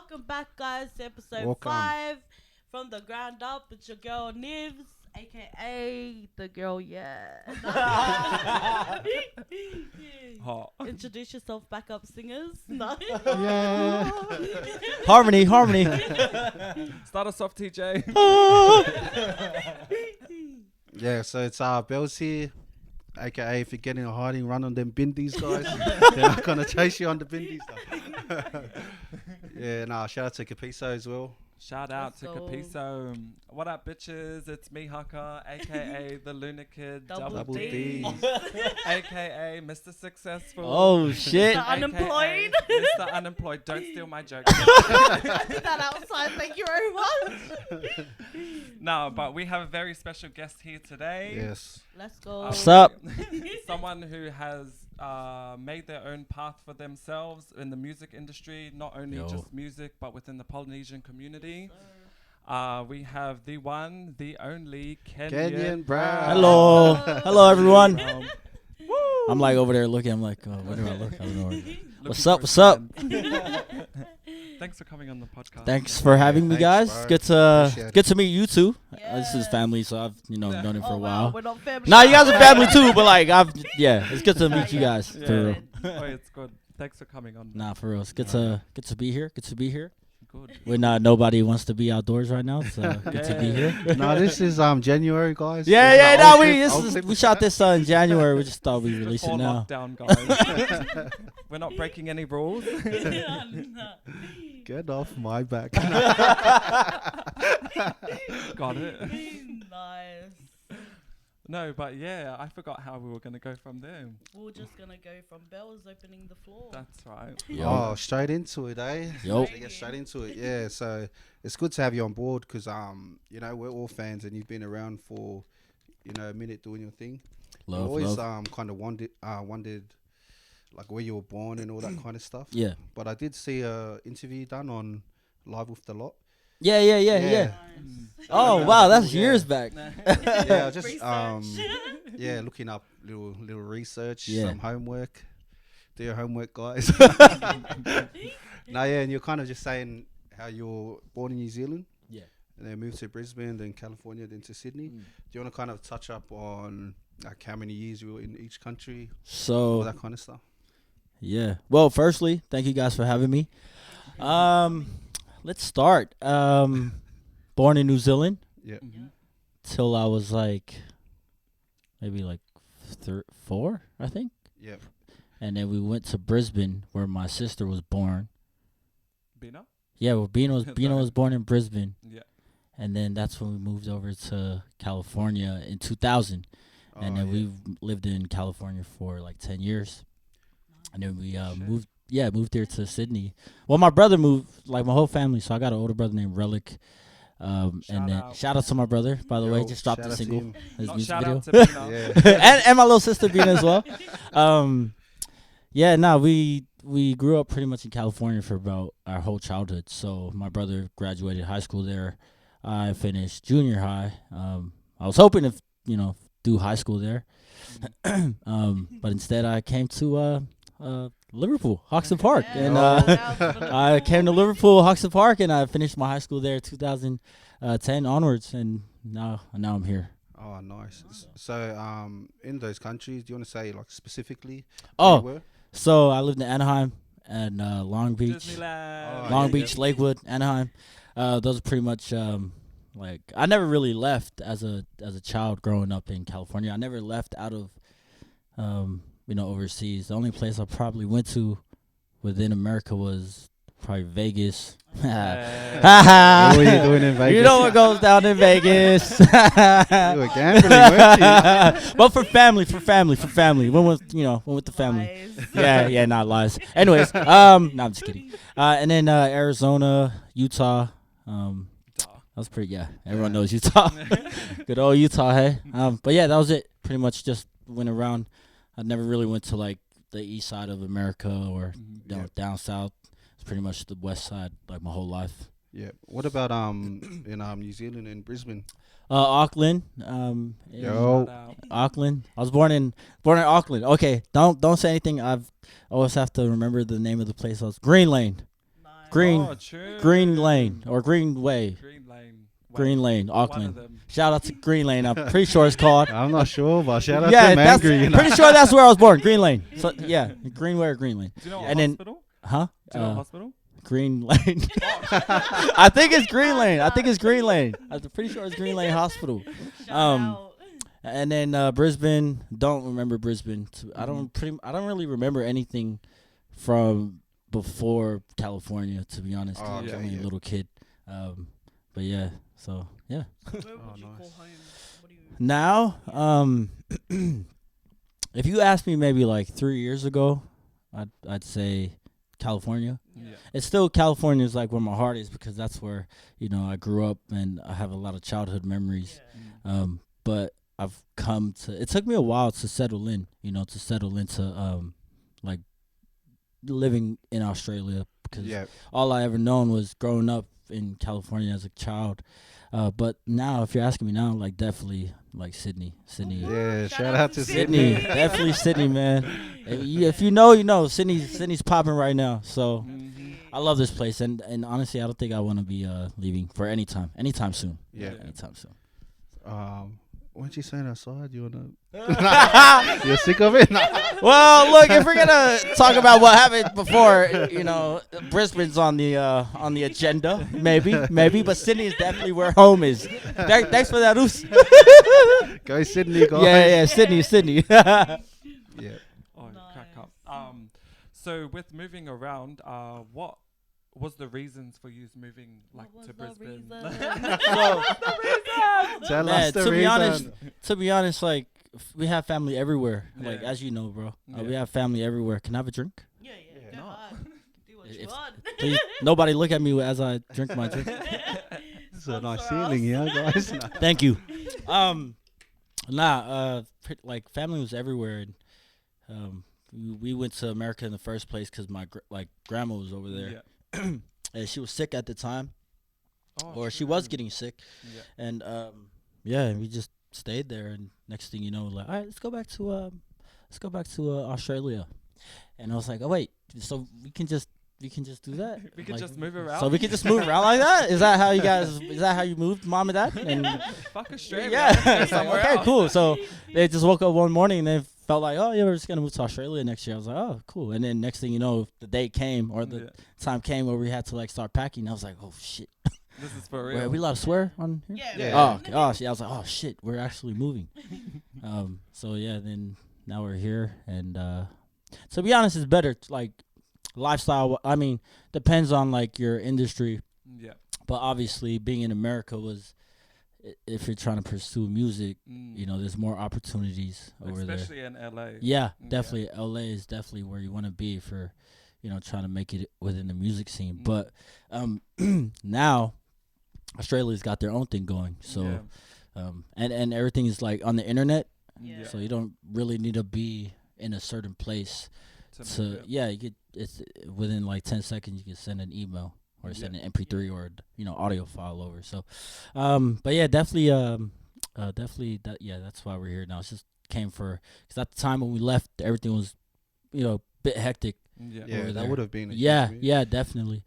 welcome back, guys, to episode Welcome. 5 from the ground up. It's your girl Nivs, aka the girl, Hot. Introduce yourself, backup singers. No. Yeah. Harmony. Start us off, TJ. Yeah, so it's Bells here, aka if you're getting a hiding, run on them bindies, guys. They're not gonna chase you on the bindies. Yeah, shout out to Capiso as well. Shout out Let's to go. Capiso. What up, bitches? It's me, Haka, aka the Lunar Kid, Double D. aka Mr. Successful. Oh shit! The unemployed. Mr. Unemployed. Don't steal my joke. I did that outside. Thank you very much. No, but we have a very special guest here today. Yes. Let's go. What's up? Someone who has made their own path for themselves in the music industry, not only just music, but within the Polynesian community. We have the one, the only Kennyon, bro. Hello everyone. I'm like over there looking. I'm like, where do I look? I don't know. What's up? Thanks for coming on the podcast. Than's for having me, Thanks, guys. bro. Appreciate it. Good to meet you too. This is Yeah. family, so I've known him for a while. We're not family. Nah, you guys are family too, but like it's good to meet you guys. For real. Oh, it's good. Thanks for coming on. Nah, for real. It's good to be here. Good to be here. Good. When nobody wants to be outdoors right now, so good to be here. This is January, guys. Yeah. This is No, the old clip. we shot this in January. We just thought we'd release it Before now. lockdown, guys. We're not breaking any rules. Get off my back. Got it. Nice. No, but yeah, I forgot how we were going to go from there. We're just gonna go from Bells opening the floor. That's right. Oh, straight into it, eh? Yo. So get straight into it. Yeah, so it's good to have you on board because we're all fans and you've been around for a minute doing your thing. Love, I always love. kind of wondered like where you were born and all that kind of stuff. Yeah. But I did see a interview done on Live with the Lot. Yeah. Nice. Oh wow, that's years back. Yeah, just Research. looking up little research, Yeah. some homework. Do your homework, guys. And you're kind of just saying how you're born in New Zealand. Yeah. And then moved to Brisbane, then California, then to Sydney. Do you want to kind of touch up on like how many years you were in each country, all So that kind of stuff? yeah. Well, firstly, thank you guys for having me. Let's start. Born in New Zealand Yeah. till I was like maybe like 4, I think. Yeah. And then we went to Brisbane where my sister was born. Bina? Yeah, well, Bina was born in Brisbane. Yeah. And then that's when we moved over to California in 2000. And then we lived in California for like 10 years. And then we moved there to Sydney. Well, my brother moved, like my whole family. So I got an older brother named Relic. And then shout out to my brother, by the way. Just dropped a single. His Not music shout video. out to Bina. Yeah. and my little sister Bina as well. We grew up pretty much in California for about our whole childhood. So my brother graduated high school there. I finished junior high. I was hoping to, do high school there. But instead I came to Liverpool, Hoxton Park. Yeah. And I came to Liverpool, Hoxton Park, and I finished my high school there 2010 onwards. And now I'm here. Oh, nice. So, in those countries, do you want to say like specifically? Oh, where you were? So I lived in Anaheim and Long Beach. Disneyland. Oh, Long yeah, Beach, Lakewood, Anaheim. Those are pretty much like I never really left as a child growing up in California. I never left out of overseas. The only place I probably went to within America was probably Vegas. What were you doing in Vegas? You know what goes down in Vegas. You were gambling, weren't you? But for family. When with the family. Nice. Yeah, not lies. Anyways, no, I'm just kidding. And then Arizona, Utah. That was pretty. Yeah, everyone knows Utah. Good old Utah, hey. But yeah, that was it. Pretty much just went around. I never really went to like the east side of America or down south. It's pretty much the west side, like my whole life. Yeah. What about in New Zealand and Brisbane? Auckland. Yo. Auckland. I was born in Auckland. Okay, don't say anything. I always have to remember the name of the place. I was Green Lane. Nice. Green Oh, true. Green Lane or Green Way. Green Lane. Green Lane, One of Auckland. them. Shout out to Green Lane. I'm pretty sure it's called. I'm not sure, but shout out Yeah, to that's Angry. You know? pretty sure that's where I was born. Green Lane. So yeah, Greenway or Green Lane. Do you know And a then- hospital? Huh? Do you know a hospital? Green Lane. I think it's Green Lane. I think it's Green Lane. I'm pretty sure it's Green Lane Hospital. Shout out. And then Brisbane. Don't remember Brisbane. I don't really remember anything from before California. To be honest, Oh, I was okay, only a yeah. little kid. But yeah. So yeah. Where would Oh, you nice. call home? What do you? Now, if you asked me maybe like 3 years ago, I'd say California. Yeah. It's still California is like where my heart is because that's where I grew up and I have a lot of childhood memories. Yeah. But I've come to. It took me a while to settle in. To settle into like living in Australia because Yeah. all I ever known was growing up in California as a child. But now, if you're asking me now, like definitely like Sydney. Yeah, shout out to Sydney, Sydney. definitely Sydney, man. If you know, you know. Sydney's popping right now. So Mhm. I love this place, and honestly, I don't think I want to be leaving for anytime soon. Yeah. Anytime soon. Weren't you saying outside? You wanna? You're sick of it? Well, look, if we're gonna talk about what happened before, Brisbane's on the agenda, maybe, but Sydney is definitely where home is. Thanks for that, Oos. Go Sydney, guys. Yeah, Sydney. Yeah. Oh, Nice. crack up. So with moving around, what was the reasons for you moving like What to was the Brisbane? reason? So, Tell man, us the to be reason. honest, like we have family everywhere. Like Yeah. as you know, bro, we Yeah. have family everywhere. Can I have a drink? Yeah. Yeah. Go No. on. Do what you If- want. Please, nobody look at me as I drink my drink. This is a nice Sponsor ceiling here, us. guys. No. Thank you. Like family was everywhere. And, we went to America in the first place because my grandma was over there, Yeah. and she was sick at the time, Oh, or she was true. getting sick, Yeah. and we just stayed there. And next thing you know, like, all right, let's go back to Australia, and I was like, oh wait, so we can just do that? We could Like, just move around. So we could just move around like that? Is that how you guys? Is that how you moved, mom and dad? And Fuck Australia. yeah, Go it's like, somewhere okay, else. cool. So they just woke up one morning and they felt like, oh yeah, we're just gonna move to Australia next year. I was like, oh cool. And then next thing you know, the day came or the Yeah. time came where we had to like start packing. I was like, oh shit. This is for Wait, real. are we allowed to swear on here? Yeah. Yeah. Oh, okay. Oh shit. I was like, oh shit, we're actually moving. So yeah, then now we're here, and to be honest, it's better. Like lifestyle. I mean, depends on like your industry, Yeah. but obviously being in America was, if you're trying to pursue music, there's more opportunities over there. Especially in LA. Yeah, Yeah. definitely. LA is definitely where you want to be for, trying to make it within the music scene. Mm. But now Australia's got their own thing going. So and everything is like on the internet, Yeah. so you don't really need to be in a certain place to you could, it's within like 10 seconds you can send an email or send an MP3 or audio file over. So but yeah, definitely that's why we're here now. It's just came for, because at the time when we left, everything was a bit hectic. Yeah. Yeah, over that there. would have been. A Yeah, huge move. yeah, definitely.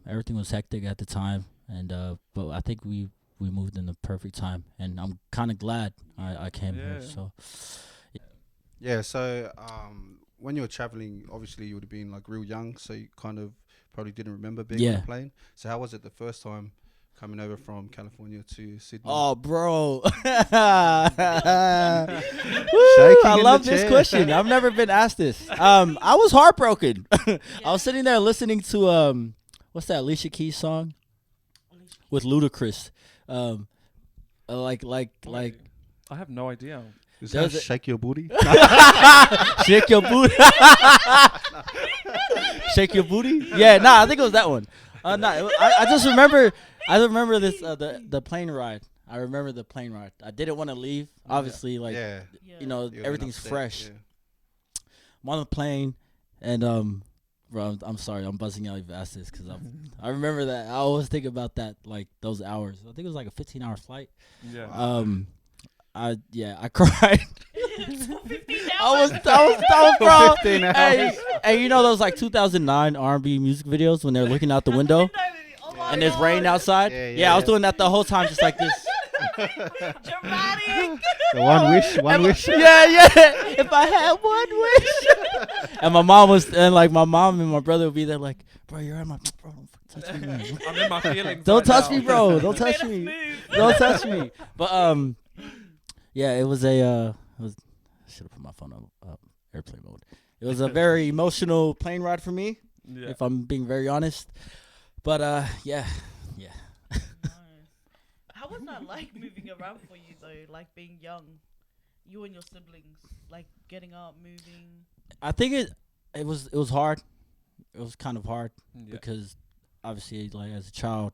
Everything was hectic at the time, and but I think we moved in the perfect time, and I'm kind of glad I came here. Yeah. So Yeah. So when you were traveling, obviously you would have been like real young, so you kind of probably didn't remember being on Yeah. a plane. So how was it the first time coming over from California to Sydney? oh, bro, Shaking I in love the this chair. question. I've never been asked this. I was heartbroken. I was sitting there listening to what's that Alicia Keys song with Ludacris, like I have no idea. Is Does that it- shake your booty? shake your booty. Shake your booty. Yeah, I think it was that one. I just remember. I remember this the plane ride. I remember the plane ride. I didn't want to leave. Obviously, like Yeah. Yeah. everything's upset, fresh. yeah. I'm on the plane, and bro, I'm sorry, I'm buzzing out you've asked this because I remember that. I always think about that, like those hours. I think it was like a 15-hour flight. Yeah. I cried. 15 I was hours. bro. 15 hours. Hey, you know those like 2009 R&B music videos when they're looking out the window and there's rain outside? Yeah, I was doing that the whole time, just like this. Dramatic. The one wish. Yeah. If I had one wish. And my mom and my brother would be there like, bro, you're at my bro. Don't touch me, man. I'm in my feelings. Don't right touch now. me, bro. Don't touch Made us me. move. Don't touch me. But yeah, it was I should have put my phone on airplane mode. It was a very emotional plane ride for me, Yeah. if I'm being very honest. But yeah. Nice. How was that like moving around for you though? Like being young, you and your siblings, like getting up, moving. I think it was hard. It was kind of hard Yeah. because obviously, like as a child,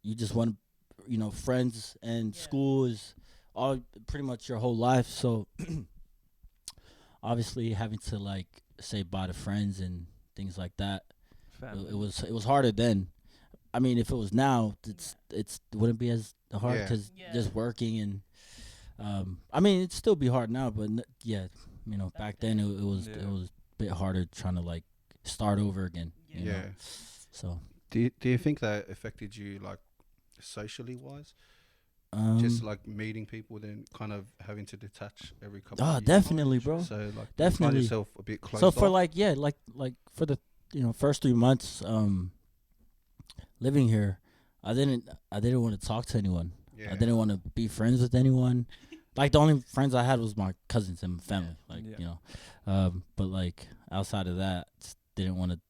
you just want, friends and Yeah. school is all pretty much your whole life. So obviously, having to like say bye to friends and things like that, Family. it was harder then. I mean, if it was now, it wouldn't be as hard Yeah. because Yeah. just working and I mean, it'd still be hard now, but back then it was Yeah. it was a bit harder trying to like start over again. Yeah. You know? Yeah. So Do you think that affected you like socially wise? um, Just like meeting people, then kind of having to detach every couple. oh, of years? definitely, bro. So like, you find Definitely. yourself a bit close. So for like for the first 3 months living here, I didn't want to talk to anyone. yeah. I didn't want to be friends with anyone. Like the only friends I had was my cousins and family. Like Yeah. but like outside of that, just didn't want to.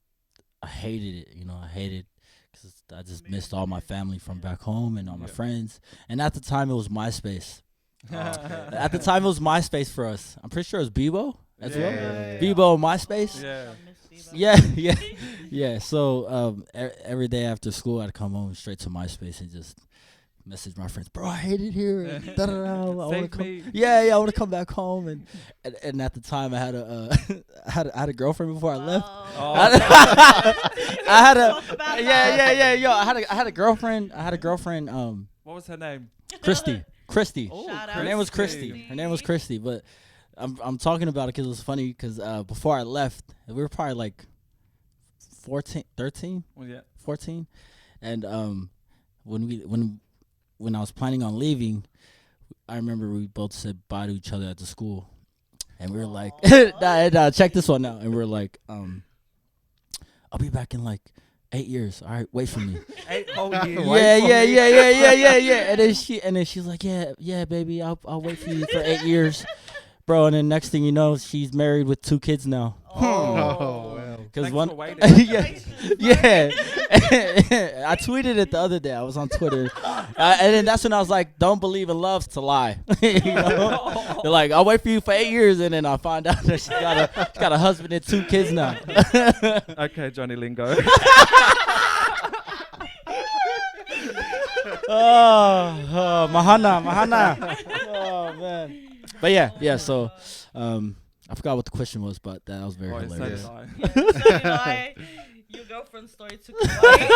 I hated it. I hated because I just missed all my family from back home and all my Yeah. friends. And at the time, it was MySpace. Oh, okay. At the time, it was MySpace for us. I'm pretty sure it was Bebo as well. Yeah. Bebo, MySpace. Yeah. Yeah. So every day after school, I'd come home straight to MySpace and just message my friends, bro, I hate it here. And I wanna Save come. me. Yeah, I want to come back home. And at the time, I had I had a girlfriend before I left. Oh. I had a Talk about yeah. Yo, I had a girlfriend. What was her name? Christy. Oh, Shout Her out name was Christy. Christy. Her name was Christy. But I'm talking about it because it was funny because before I left, we were probably like 13, Well, yeah. 14, and when I was planning on leaving, I remember we both said bye to each other at the school, and we were like, Aw. check this one out, and we were like, I'll be back in like 8 years. All right, wait for me. 8 whole years. Yeah. And then she's like, yeah, baby, I'll wait for you for 8 years, bro. And then next thing you know, she's married with 2 kids now. Oh, wow. Because Thanks one, for waiting. yeah. I tweeted it the other day. I was on Twitter, and then that's when I was like, "Don't believe in love's to lie." They're like, "I'll wait for you for 8 years," and then I find out that she got a husband and 2 kids now. Okay, Johnny Lingo. Mahana. Oh man. But yeah. So, I forgot what the question was, but that was very Boy, so hilarious. did I. Yeah, so did I. Your girlfriend's story took you away.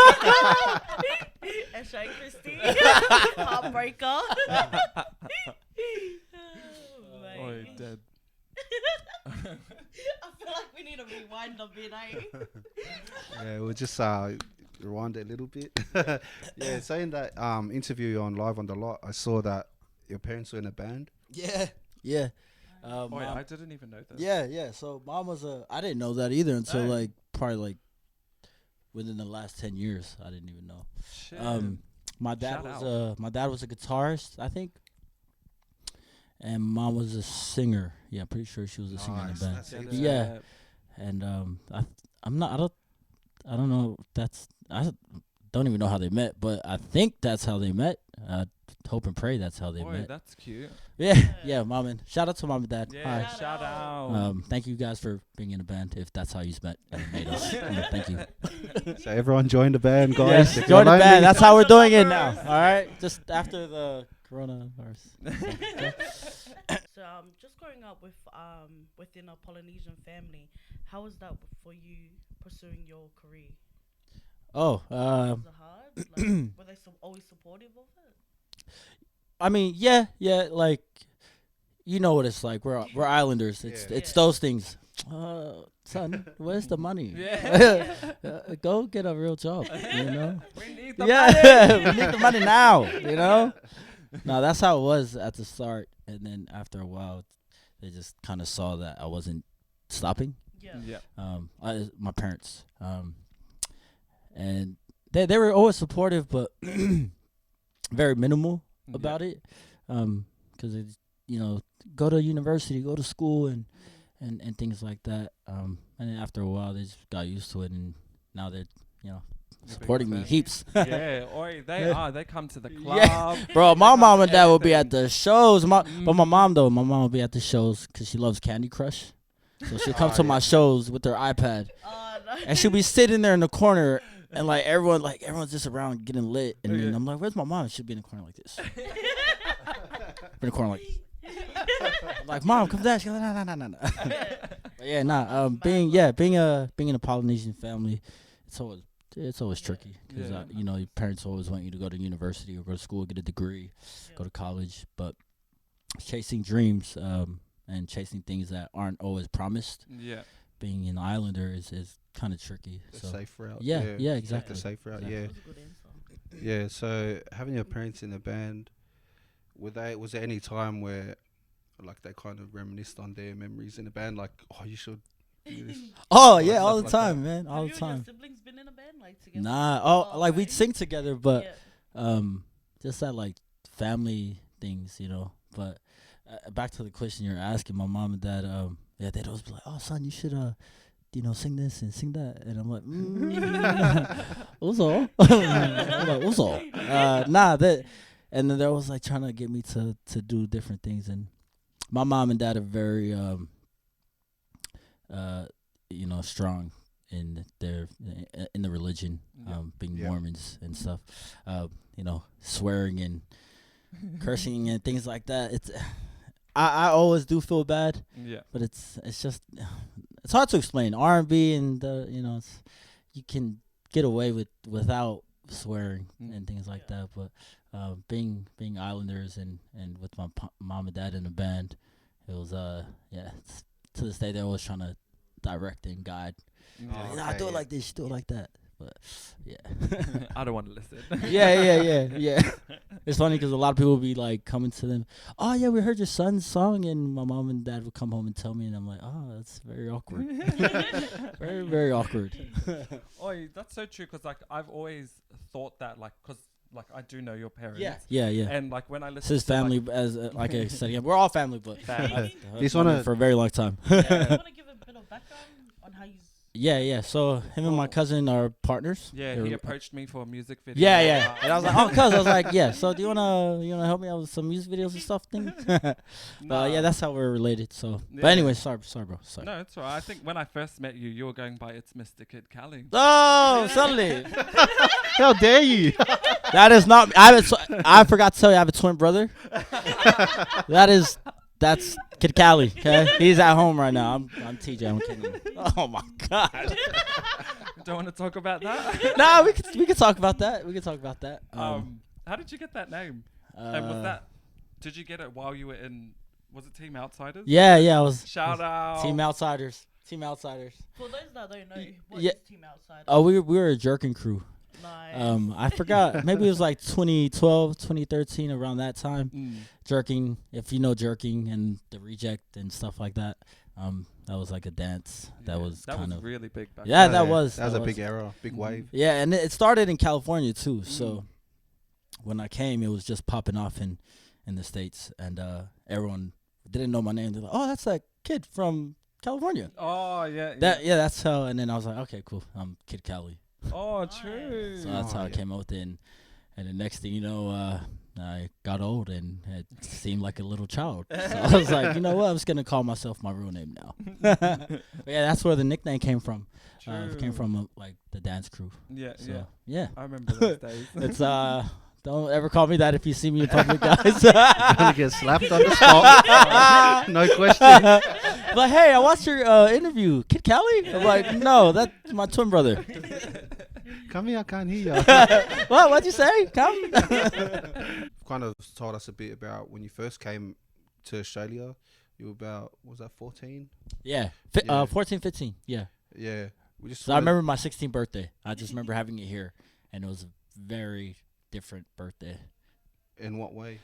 And Shay Christy. Heartbreaker. Oh, Oi, mate. dead. I feel like we need to rewind a bit, eh? Yeah, we'll just rewind it a little bit. Yeah, saying that interview on Live on the Lot, I saw that your parents were in a band. Yeah. Boy, Mom- I didn't even know that. Yeah. So mom was I didn't know that either until Oh. like probably like within the last 10 years. I didn't even know. Shit. My dad Shout was a guitarist, I think, and mom was a singer. Yeah, I'm pretty sure she was a singer in the Nice, band. that's it. Yeah. And I don't know. I don't even know how they met, but I think that's how they met. Hope and pray that's how they Boy, met. that's cute. Yeah, mom and shout out to mom and dad. Yeah, Hi. shout out. Thank you guys for being in a band. If that's how you met and made us, thank you. So everyone joined the band, guys. Yes, If join you're the lonely- band. That's how we're doing it now. Numbers. All right, just after the coronavirus. So just growing up within a Polynesian family, how was that for you pursuing your career? Oh, Was it hard? Like, were they always supportive of it? I mean, yeah. Like you know what it's like. We're islanders. It's those things. Son, where's the money? Yeah. Go get a real job. You know. We need the We need the money now. You know. No, that's how it was at the start, and then after a while, they just kind of saw that I wasn't stopping. Yeah. My parents, and they were always supportive, but very minimal about it, because it's, you know, go to university, go to school, and things like that. And then after a while, they just got used to it, and now they're, you know, supporting me heaps. Yeah, they come to the club. Yeah. Bro, my mom and dad will be at the shows. But my mom will be at the shows because she loves Candy Crush. So she'll come to my shows with her iPad, and she'll be sitting there in the corner, and like everyone's just around getting lit, and then I'm like, "Where's my mom?" She'll be in the corner like this, in the corner like, "Mom, come down." She's like, "No." But yeah, being in a Polynesian family, it's always tricky because you know, your parents always want you to go to university or go to school, get a degree, go to college, but chasing dreams and chasing things that aren't always promised. Yeah, being an islander is kind of tricky. The safe route. Yeah, exactly. The safe route. Exactly. Yeah. That was a good answer. Yeah. So having your parents in the band, was there any time where like they kind of reminisced on their memories in the band, like, oh, you should do this? Oh yeah, all the time, man, all the Have you time. and your siblings been in a band like together? Nah, like we'd sing together, but Yeah. just that like family things, you know. But back to the question you're asking, my mom and dad, they'd always be like, "Oh, son, you should you know, sing this and sing that," and I'm like, "Uzo," I'm like, "Uzo." Nah, that, and then they're always like trying to get me to do different things, and my mom and dad are very you know, strong in the religion, being Mormons and stuff, you know, swearing and cursing and things like that. It's I always do feel bad, but it's just, it's hard to explain. R&B and you know, you can get away without swearing and things like that, but being islanders and with my mom and dad in a band, it was it's, to this day they're always trying to direct and guide. Do it like this, do it like that. But I don't want to listen. Yeah. It's funny because a lot of people will be like coming to them, "Oh yeah, we heard your son's song," and my mom and dad would come home and tell me, and I'm like, "Oh, that's very awkward." Very, very awkward. Oh, that's so true, because like I've always thought that, like, because like I do know your parents. Yeah. And like when I listen, This is family, like, as like I said again, we're all family, but This one for a very long time. You want to give a bit of background on how you? Yeah. So him and my cousin are partners. Yeah, he approached me for a music video. Yeah. And I was like, "Oh, cuz," I was like, "Yeah. So do you wanna help me out with some music videos and stuff?" Yeah, that's how we're related. So, but anyway, sorry, bro. Sorry. No, it's alright. I think when I first met you, you were going by "It's Mr. Kid Cali." Oh, suddenly. How dare you? That is not. I forgot to tell you, I have a twin brother. That's Kid Cali. Okay, he's at home right now. I'm TJ. I'm Kennyon. Oh my God. Don't want to talk about that. No, we could talk about that. How did you get that name? And did you get it while you were in? Was it Team Outsiders? Yeah. I was. Shout out. Team Outsiders. For those that don't know, what Yeah. is Team Outsider? Oh, we were a Jerkin crew. Nice. I forgot. Maybe it was like 2012, 2013, around that time. Jerking, if you know Jerking and the Reject and stuff like that. That was like a dance. That was kind of really big back Yeah, then. that was a big era, big wave. Yeah, and it started in California too. So when I came, it was just popping off in the States, and everyone didn't know my name. They're like, "Oh, that's that kid from California." Oh yeah. That's how. And then I was like, "Okay, cool. I'm Kid Cali." Oh, true. So that's how I came out with it. And the next thing you know, I got old and it seemed like a little child. So I was like, you know what? I'm just going to call myself my real name now. But yeah, that's where the nickname came from. It came from like the dance crew. Yeah. I remember those days. It's don't ever call me that if you see me in public, guys. You're gonna get slapped on the spot. No question. But hey, I watched your interview, Kid Cali. I'm like, no, that's my twin brother. Come here, I can't hear you. What'd you say? Come. Kind of told us a bit about when you first came to Australia, you were about, what was that 14? Yeah. Yeah. 14, 15. Yeah. Yeah. We just. So I remember my 16th birthday. I just remember having it here, and it was a very different birthday. In what way?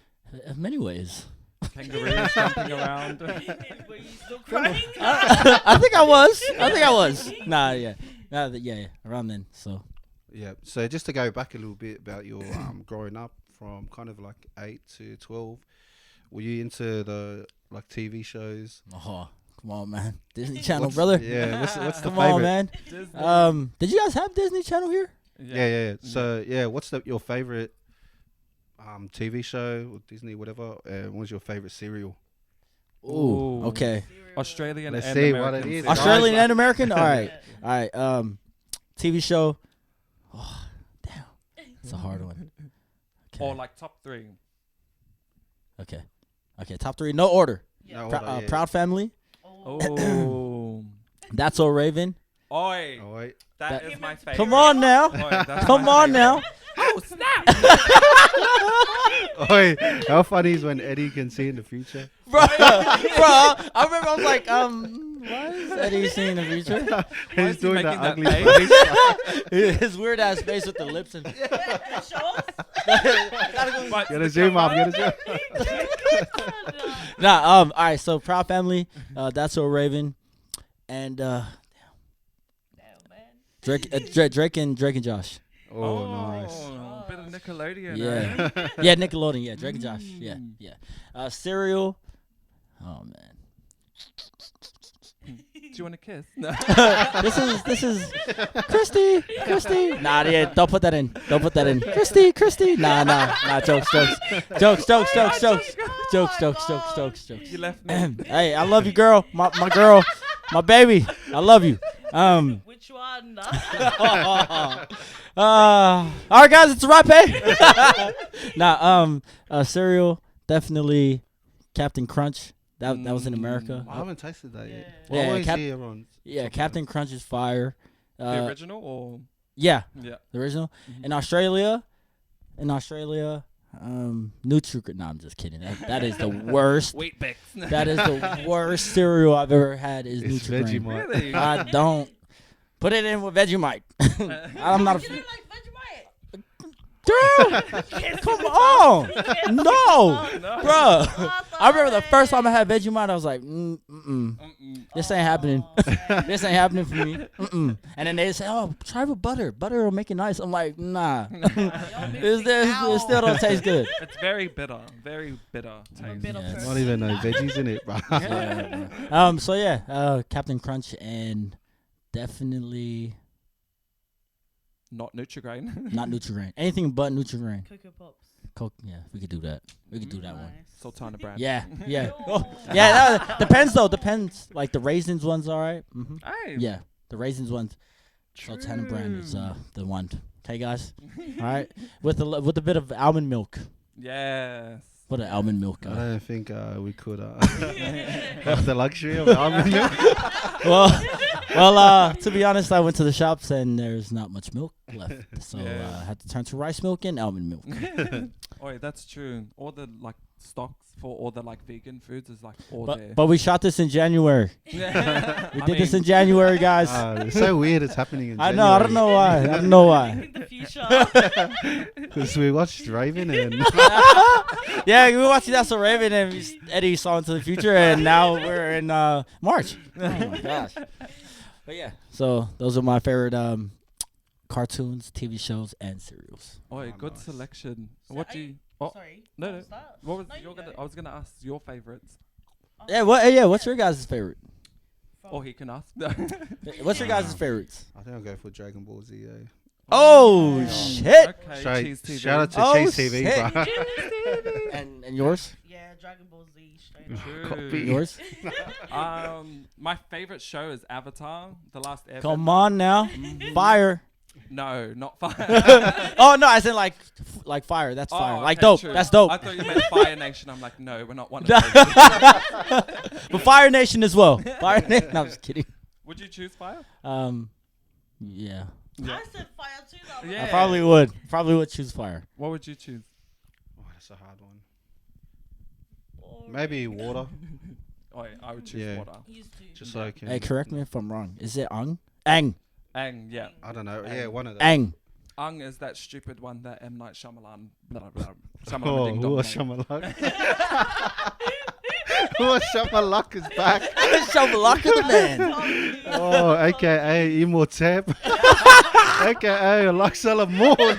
In many ways. Kangaroos jumping around. Were you still crying? I think I was. Nah, yeah. Yeah, around then. So. Yeah. So just to go back a little bit about your growing up from kind of like 8 to 12, were you into the like TV shows? Oh, come on, man. Disney Channel, brother. Yeah. What's the Come favorite? on, man. Disney. Did you guys have Disney Channel here? Yeah. So yeah, what's your favorite TV show or Disney, whatever? What was your favorite cereal? Ooh, okay. Australian Let's and see what American it is. cereal. Australian and American? All right. TV show. Oh, damn. It's a hard one. Okay. Or like top 3. Okay, top 3. No order. No, Prou- Proud Family. Oh. That's So Raven. Oi. Oh wait. That That- is my favorite. Come on now. Oi, that's Come my on favorite. now. Oh, snap. Oi, how funny is when Eddie can see in the future? Bro, I remember I was like, why is Eddie seeing the future? Why He's is he doing that making ugly that face. His weird ass face with the lips and. Show us. But Gotta the zoom up. camera- Gotta zoom. Nah, all right, so Proud Family, That's So Raven, and Damn, man. Drake and Josh. Oh, nice. Bit of Nickelodeon. Yeah. Eh? Yeah, Nickelodeon, yeah, Drake and Josh. Yeah. Cereal. Oh man. Do you want a kiss? No. This is Christy. Nah, yeah, don't put that in. Christy. Nah, jokes. You left me. Hey, I love you, girl. My girl, my baby. I love you. Which one? All right, guys, it's a wrap, eh? Cereal, definitely Captain Crunch. That was in America. I haven't tasted that yet. Yeah. I Yeah, always hear on. Yeah, Captain Crunch is fire. The original or Yeah, yeah. the original. Mhm. In Australia, Nutri-Grain. No, I'm just kidding. That is the worst. Wheat Bix. That is the worst cereal I've ever had. Is It's Nutri-Grain. Vegemite. Really? I don't put it in with Vegemite. I'm not a. You don't like Vegemite? Girl, come on, no, No. bro. What I remember the heck? first time I had Vegemite, I was like, Mm-mm. this ain't happening. Oh, This ain't happening for me. And then they say, oh, try with butter. Butter will make it nice. I'm like, nah. y'all It still don't taste good. It's very bitter. Very bitter taste. bitter Yeah, person. Not even no veggies in it, bro. So yeah, Captain Crunch and definitely Not Nutri-Grain. not Nutri-Grain. Anything but Nutri-Grain. Cocoa Pops. Coke, yeah, we could do that. We could do that one. Nice. Sultana brand. Yeah. Yo. Oh, yeah, that depends though. Depends. Like the raisins one's all right. Hey. Yeah, the raisins ones. Sultana brand is the one. Okay, guys. All right, with a bit of almond milk. Yes. What an almond milk. I don't think we could have the luxury of almond milk. Well, to be honest, I went to the shops and there's not much milk left, so Yeah. I had to turn to rice milk and almond milk. Oh, yeah, that's true. All the like stocks for all the like vegan foods is like all there. But we shot this in January. We did this in January, guys. It's so weird. It's happening in I know. I don't know why. I don't know why. The future. Because we watched Raven and Yeah, we watched That's So Raven and Eddie saw Into the Future, and now we're in March. Oh my gosh. But yeah, so those are my favorite cartoons, TV shows, and cereals. Oh, yeah, good nice. selection. So what are do you- you? Oh, Sorry. no, no. What's that? What was No, you're you gonna? go. I was gonna ask your favorites. Yeah, what's your guys' favorite? Or he can ask. What's your guys' favorites? I think I'll go for Dragon Ball Z. Oh, Yeah. shit! Okay, Cheese TV. Shout out to Oh, Cheese TV, shit. bro. And yours? Yeah, Dragon Ball Z straight up. True. Copy. Yours? My favorite show is Avatar: The Last Airbender. Come on now, fire! No, not fire. Oh no, I said like fire. That's fire. Oh, Like okay, dope. true. That's dope. I thought you meant Fire Nation. I'm like, no, we're not one of those. But Fire Nation as well. Fire Nation. No, I'm just kidding. Would you choose Fire? Yeah. Yeah. I said fire too. Though. Yeah. I probably would. Probably would choose fire. What would you choose? Oh, that's a hard one. Maybe water. Oh, yeah, I would choose water. Used to. Just so I can. Hey, correct me if I'm wrong. Is it ang? Ang. Ang, yeah. I don't know. Ang. Yeah, one of those. Ang. Ang is that stupid one that M. Night Shyamalan. Blah, blah, Oh, Ding who Dong was made. Shyamalan? Who was Shyamalan is back. Shabalaka the man. Oh, aka Imhotep. aka Alexa Moon. Oh,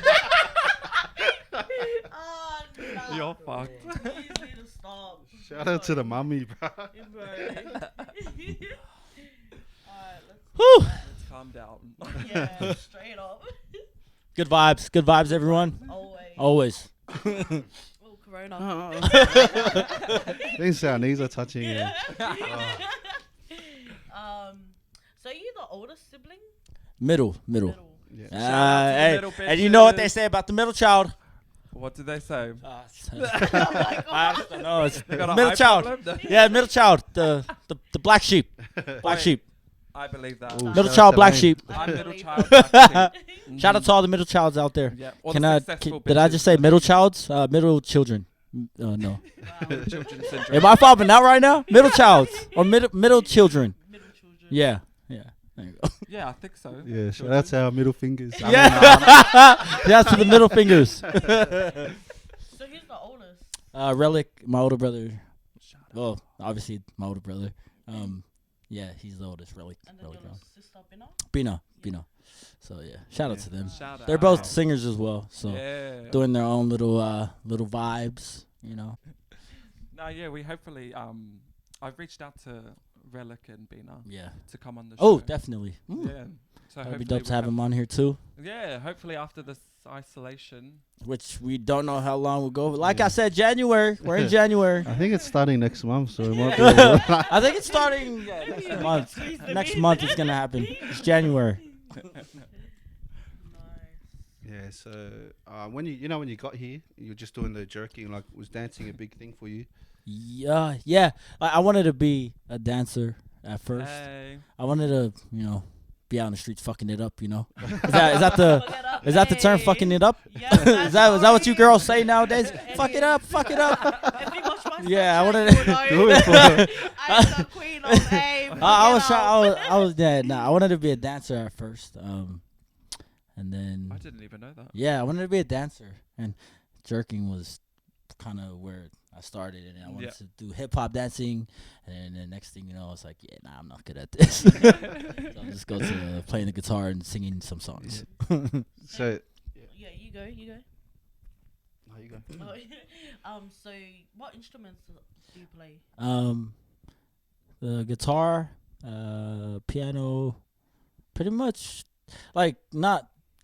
no. You're fucked. You need to stop. Shout out to the mummy, bro. Alright, let's Whew. Let's calm down. yeah, straight up. Good vibes. Good vibes, everyone. Always. Always. Oh, Corona. These our knees are touching. Yeah. So you the oldest sibling? Middle. Yeah. Shout out to the Hey, middle and you know what they bitches. say about the middle child? What did they say? I don't know. It's They got an middle eye child. problem? Yeah, middle child. The black sheep. Black Wait. sheep. I believe that. Ooh, Middle shout out child, to black Lane. sheep. I'm middle believe child. that. black sheep. Shout out to all the middle childs out there. Yeah. All Can the I? successful Did I bitches. just say middle childs? Middle children. No. Wow. Children syndrome. Am I fobbing out right now? Middle childs or middle children? Middle children. Yeah. There you go. Yeah, I think so. Yeah, shout out to our middle fingers. Yeah. Yeah, to the middle fingers. So who's the oldest? Relic, my older brother. Shout out. Well, obviously my older brother. Yeah, he's the oldest. Relic. And then Relic your now. sister Bino. So yeah, shout out Yeah. to them. Shout They're out. both singers as well. So Yeah. doing their own little vibes. You know. No, yeah, we hopefully I've reached out to Relic and Bina Yeah. to come on the Oh, show. definitely. Mm. Yeah. So That'd be hopefully dope to we'll have him on here too. Yeah, hopefully after this isolation. Which we don't know how long will go. Like Yeah. I said, January. We're in January. I think it's starting next month, so it might be. I think it's starting next month. Next month it's gonna happen. It's January. Nice. Yeah. So when you got here, you were just doing the jerking. Like, was dancing a big thing for you? Yeah. I wanted to be a dancer at first. Hey. I wanted to, be out in the streets fucking it up. Is that the term, fucking it up? Yeah, is that what you girls say nowadays? Fuck it up, fuck it up. If you watch my Yeah, I wanted Snapchat, to you Do know it for I'm the queen of aim. I wanted to be a dancer at first. And then I didn't even know that. yeah, I wanted to be a dancer, and jerking was kind of where I started, and I wanted Yeah. to do hip hop dancing, and then the next thing you know, it's like, yeah, nah, I'm not good at this. So I'll just go to playing the guitar and singing some songs. So. Yeah, you go. How you go? So what instruments do you play? The guitar, piano, pretty much. Like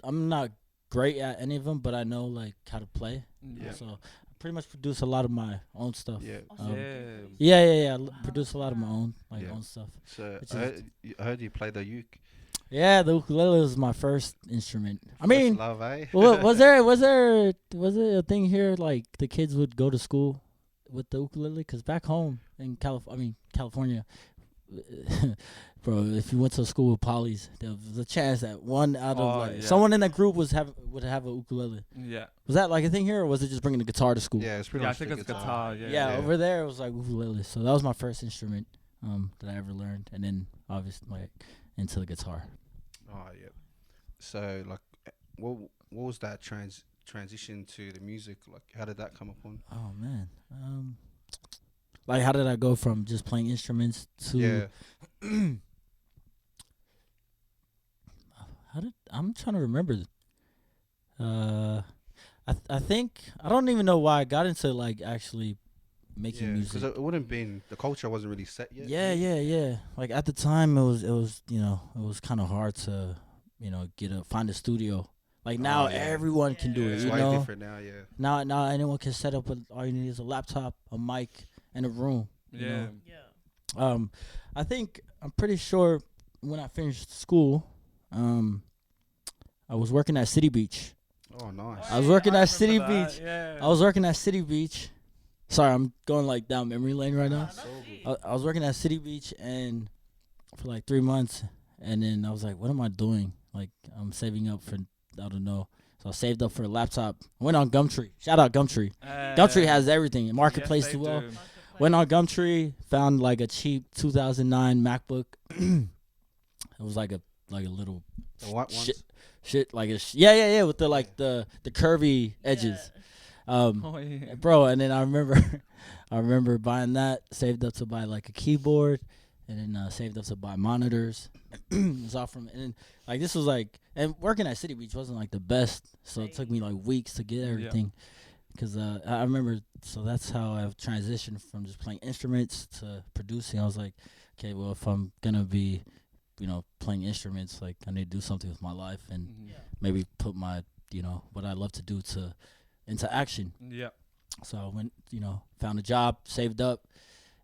I'm not great at any of them, but I know like how to play. Yeah. So I pretty much produce a lot of my own stuff. Yeah. Yeah. Yeah. Produce a lot of my own Yeah. own stuff. So Which I heard you play the uke. Yeah, the ukulele was my first instrument. I First mean, love, eh? was there a thing here like the kids would go to school with the ukulele? Cause back home in California, bro, if you went to school with polys, there was a chance that one out of someone in that group would have a ukulele. Yeah. Was that like a thing here, or was it just bringing the guitar to school? Yeah, it's pretty Yeah, I much think the it's guitar. Yeah. Yeah, over there it was like ukulele. So that was my first instrument that I ever learned, and then obviously like into the guitar. Oh yeah. So like, what was that transition to the music? Like, how did that come upon? Oh man, like how did I go from just playing instruments to? Yeah. I'm trying to remember. I think I don't even know why I got into like actually making music. Because it wouldn't been, the culture wasn't really set yet. Yeah. Like at the time, it was kind of hard to find a studio. Like now, yeah. everyone can do it. It's You way know, different now. Yeah. now anyone can set up. All you need is a laptop, a mic, and a room. you Yeah. know. Yeah. I think I'm pretty sure when I finished school, I was working at City Beach. Oh, nice. I was working at City remember that, Beach. Yeah. I was working at City Beach. Sorry, I'm going like down memory lane right now. That's it. I was working at City Beach and for like 3 months, and then I was like, what am I doing? Like, I'm saving up for, I don't know. So I saved up for a laptop. I went on Gumtree. Shout out Gumtree. Gumtree has everything. Marketplace as well. Went on Gumtree, found like a cheap 2009 MacBook. It was like a little The white ones. shit like yeah with the like the curvy edges. Bro, and then I remember buying that, saved up to buy like a keyboard, and then saved up to buy monitors. It was all from, and then, like this was like, and working at City Beach wasn't like the best, so it took me like weeks to get everything. Cause I remember, so that's how I transitioned from just playing instruments to producing. I was like, okay, well if I'm gonna be, playing instruments, like I need to do something with my life and maybe put my, what I love to do into action. Yeah. So I went, found a job, saved up,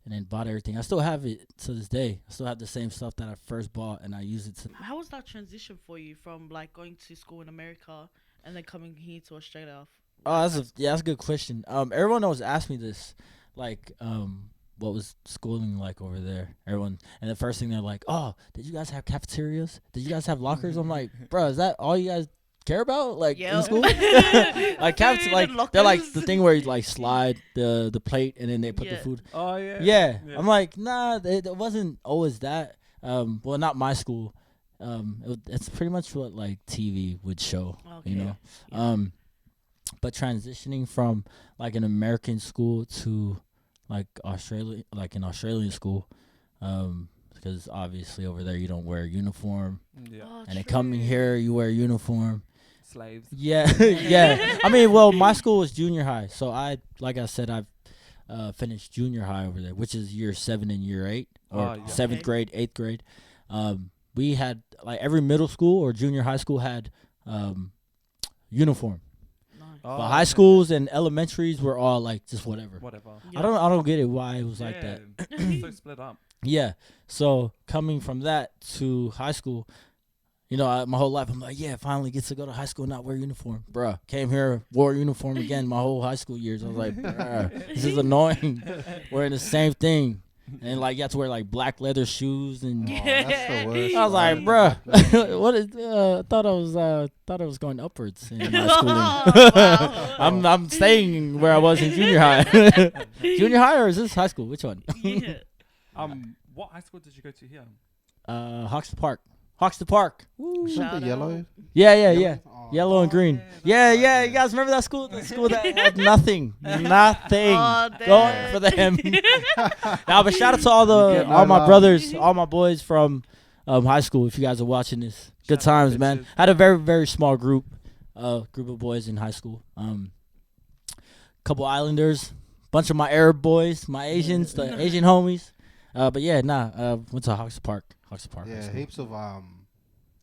and then bought everything. I still have it to this day. I still have the same stuff that I first bought, and I use it to. How was that transition for you from like going to school in America and then coming here to Australia? Oh, that's a good question. Everyone always asks me this, like, what was schooling like over there? Everyone, and the first thing they're like, oh, did you guys have cafeterias? Did you guys have lockers? I'm like, bro, is that all you guys care about, like, in school? Like they're like the thing where you like slide the plate and then they put the food. Oh yeah. I'm like, nah, it wasn't always that. Well, not my school. It's pretty much what like TV would show. Okay. But transitioning from like an American school to like Australia, like an Australian school, because obviously over there you don't wear a uniform, and then coming here you wear a uniform. Slaves. Yeah, yeah. I mean, well, my school was junior high, so I've finished junior high over there, which is year 7 and year 8, or 7th grade, 8th grade. We had like every middle school or junior high school had uniform. But high schools and elementaries were all like just whatever. Yeah. I don't get it why it was like that. So split up. Yeah. So coming from that to high school, my whole life I'm like, yeah, finally get to go to high school and not wear uniform. Bruh, came here, wore uniform again my whole high school years. I was like, bruh, this is annoying. Wearing the same thing. And like you have to wear like black leather shoes and that's the worst. I was like, bruh, what is? I thought I was going upwards in my schooling. Wow. I'm staying where I was in junior high. Junior high, or is this high school? Which one? What high school did you go to here? Hoxton Park. Hoxton Park. Is that the yellow? Yeah. Oh. Yellow and green. Yeah. You guys remember that school? The school that had nothing going for them. Now, but shout out to all my brothers, all my boys from high school. If you guys are watching this, good times, man. Had a very, very small group of boys in high school. Couple Islanders, bunch of my Arab boys, my Asians, the Asian homies. But yeah, went to Hoxton Park. Yeah, heaps of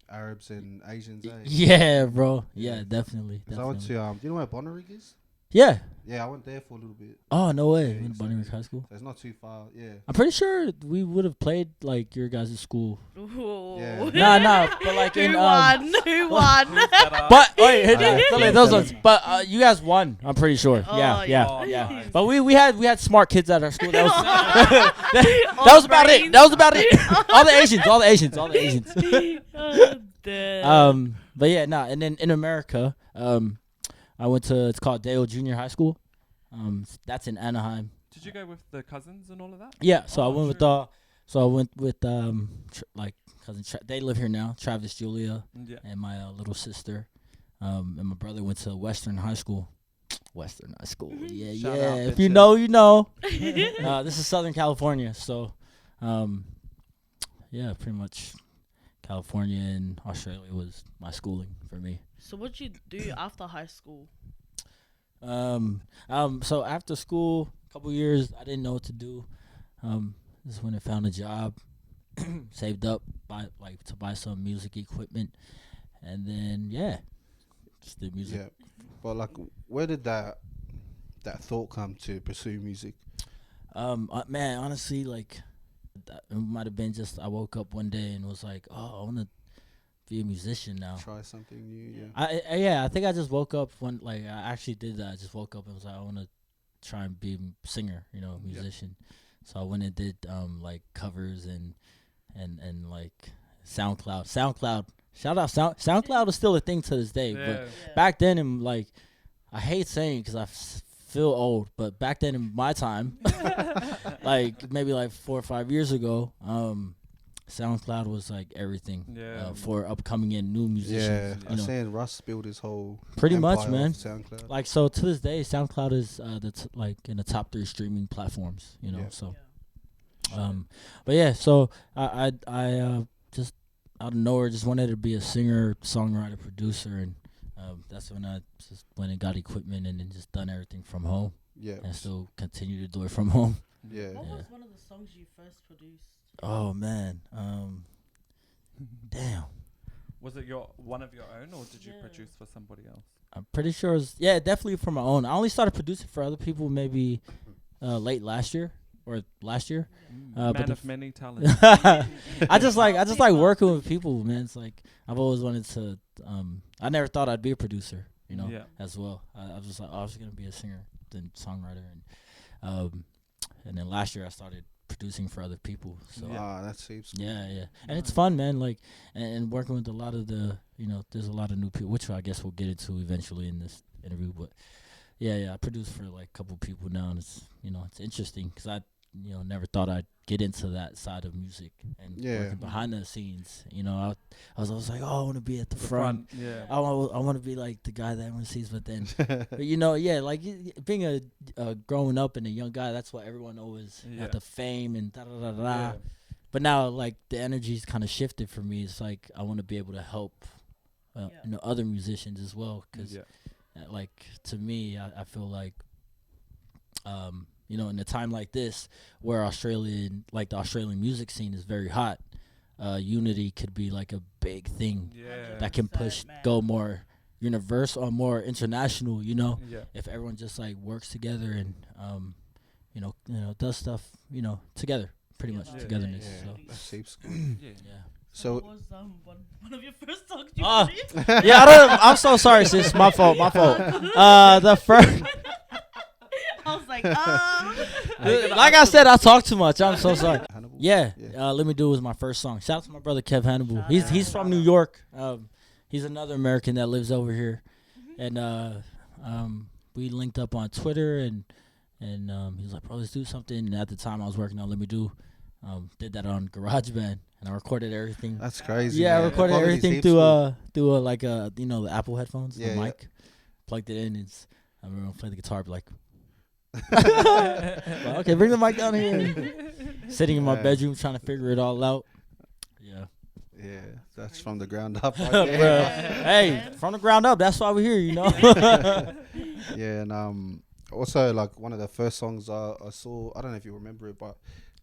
Arabs and Asians. Yeah, bro. Yeah, definitely. I went to do you know where Bonnerick is? Yeah. Yeah, I went there for a little bit. Oh, no way. Yeah, Went to Bonnerick High School. So it's not too far. Yeah. I'm pretty sure we would have played like your guys' school. Yeah. Nah, but like Who won? But wait, those ones. But you guys won. I'm pretty sure. Yeah. But we had smart kids at our school. That was about it. That was about it. All the Asians. But yeah, and then in America, I went to, it's called Dale Junior High School. That's in Anaheim. Did you go with the cousins and all of that? Yeah, so I went with like cousin. They live here now. Travis, Julia, and my little sister. And my brother went to Western High School. Yeah. Shout out, if bitches. you know, you know. This is Southern California, so yeah, pretty much California and Australia was my schooling for me. So what'd you do after high school? So after school, a couple years, I didn't know what to do. This is when I found a job, saved up to buy some music equipment, and then just did music. Yeah, but like, where did that thought come to pursue music? Man, honestly, like, it might have been just I woke up one day and was like, oh, I want to be a musician now. Try something new, I think I just woke up I actually did that. I just woke up and was like, I want to try and be a singer, musician. Yep. So I went and did like covers and like SoundCloud. Shout out SoundCloud is still a thing to this day, but back then, I hate saying because I feel old, but back then in my time, like maybe like 4 or 5 years ago, SoundCloud was like everything for upcoming and new musicians. I'm saying Russ built his whole pretty much, empire man. off SoundCloud. Like so to this day, SoundCloud is like in the top 3 streaming platforms. You know, so. But yeah, so I just out of nowhere just wanted to be a singer, songwriter, producer, and that's when I just went and got equipment and then just done everything from home. Yeah, and still continue to do it from home. Yeah. What was one of the songs you first produced? Oh man, damn. Was it one of your own, or did you produce for somebody else? I'm pretty sure it was, definitely for my own. I only started producing for other people maybe late last year. Or last year, man of many talents. I just like working with people, man. It's like I've always wanted to. I never thought I'd be a producer, you know, as well. I was just like, I was gonna be a singer, then songwriter, and then last year I started producing for other people. So that seems and it's fun, man. Like and working with a lot of the, you know, there's a lot of new people, which I guess we'll get into eventually in this interview, but. Yeah, I produce for like a couple people now, and it's, you know, it's interesting because I, you know, never thought I'd get into that side of music and working behind the scenes. You know, I was like, oh, I want to be at the front. Yeah, I want to be like the guy that everyone sees, but then, but you know, like being a growing up and a young guy, that's what everyone always at the fame and da da da da. Yeah. But now, like the energy's kind of shifted for me. It's like I want to be able to help, you know, other musicians as well, because. Like to me, I feel like, you know, in a time like this where the Australian music scene is very hot, unity could be like a big thing that can go more universal or more international. You know, if everyone just like works together and you know, does stuff, you know, together, pretty much togetherness. So that seems good. So what was one of your first songs you produced? I'm so sorry, sis. My fault. The first. I was like, like I said, I talk too much. I'm so sorry. Let Me Do was my first song. Shout out to my brother Kev Hannibal. He's from New York. He's another American that lives over here, and we linked up on Twitter, and he was like, bro, let's do something. And at the time, I was working on Let Me Do. Did that on GarageBand, and I recorded everything. That's crazy. Yeah, man. I recorded everything through like you know, the Apple headphones, the mic. Plugged it in, and I remember playing the guitar, be like, well, okay, bring the mic down here. Sitting in my bedroom trying to figure it all out. Yeah, that's from the ground up. Hey, from the ground up. That's why we're here, you know. And also like one of the first songs I saw. I don't know if you remember it, but.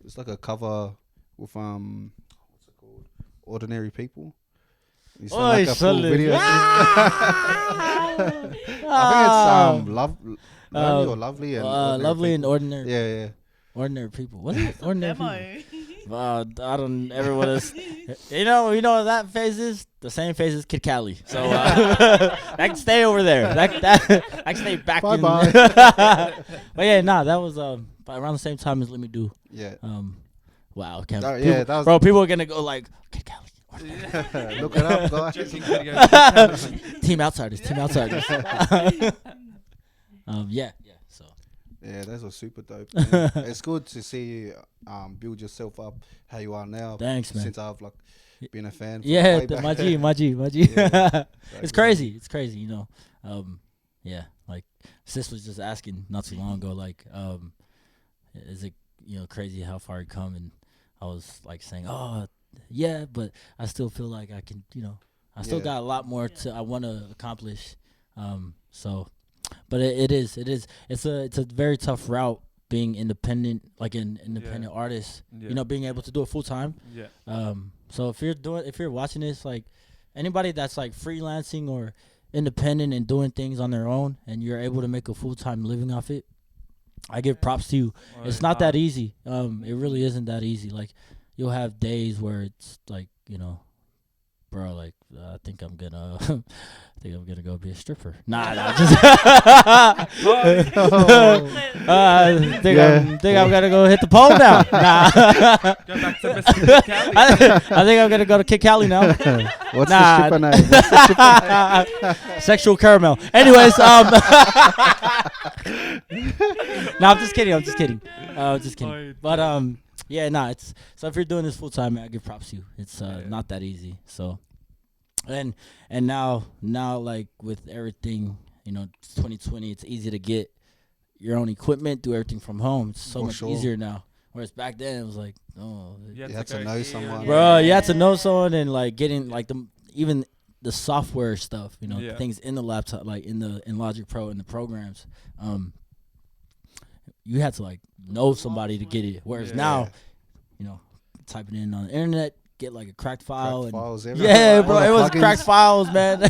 It's like a cover with what's it called? Ordinary People. It's like a full video. I think it's Lovely and Lovely and Ordinary. Yeah. Ordinary People. What is it? Ordinary People. I don't. Everyone is. You know that phase is the same phase as Kid Cali. So I can stay over there. I can stay back. Bye. But that was around the same time as Let Me Do. Yeah. Wow. Bro, people are gonna go like Kid Cali. Look it up, guys. Team Outsiders. So. Yeah, those were super dope. It's good to see you build yourself up how you are now. Thanks, man. Since I've like been a fan. My G. Yeah. It's crazy. You know. Like sis was just asking not too long ago, like, is it, you know, crazy how far you come? And I was like saying, oh yeah, but I still feel like I can, you know, I still got a lot more I want to accomplish. But it's a very tough route being independent, like an independent artist, you know, being able to do it full time. So if you're watching this, like anybody that's like freelancing or independent and doing things on their own, and you're able to make a full-time living off it, I give props to you. It's not that easy. It really isn't that easy. Like you'll have days where it's like, you know, bro, like I think I'm gonna go be a stripper. Nah, just think I'm gonna go hit the pole now. Nah, Go back to Mr. Kid Cali. I think I'm gonna go to Kid Cali now. What's the stripper name? What's the stripper name? Sexual caramel. Anyways, no, I'm just kidding. Just kidding. But yeah, nah. It's so if you're doing this full time, man, I give props to you. It's not that easy. So, and now like with everything, it's 2020. It's easy to get your own equipment, do everything from home. It's so much easier now. Whereas back then it was like, oh, You had to know someone. bro. You had to know someone and like getting like even the software stuff. The things in the laptop, like in Logic Pro and the programs. You had to like know somebody to get it. Whereas now, type it in on the internet, get like a cracked file. Files, bro, it was cracked files, man.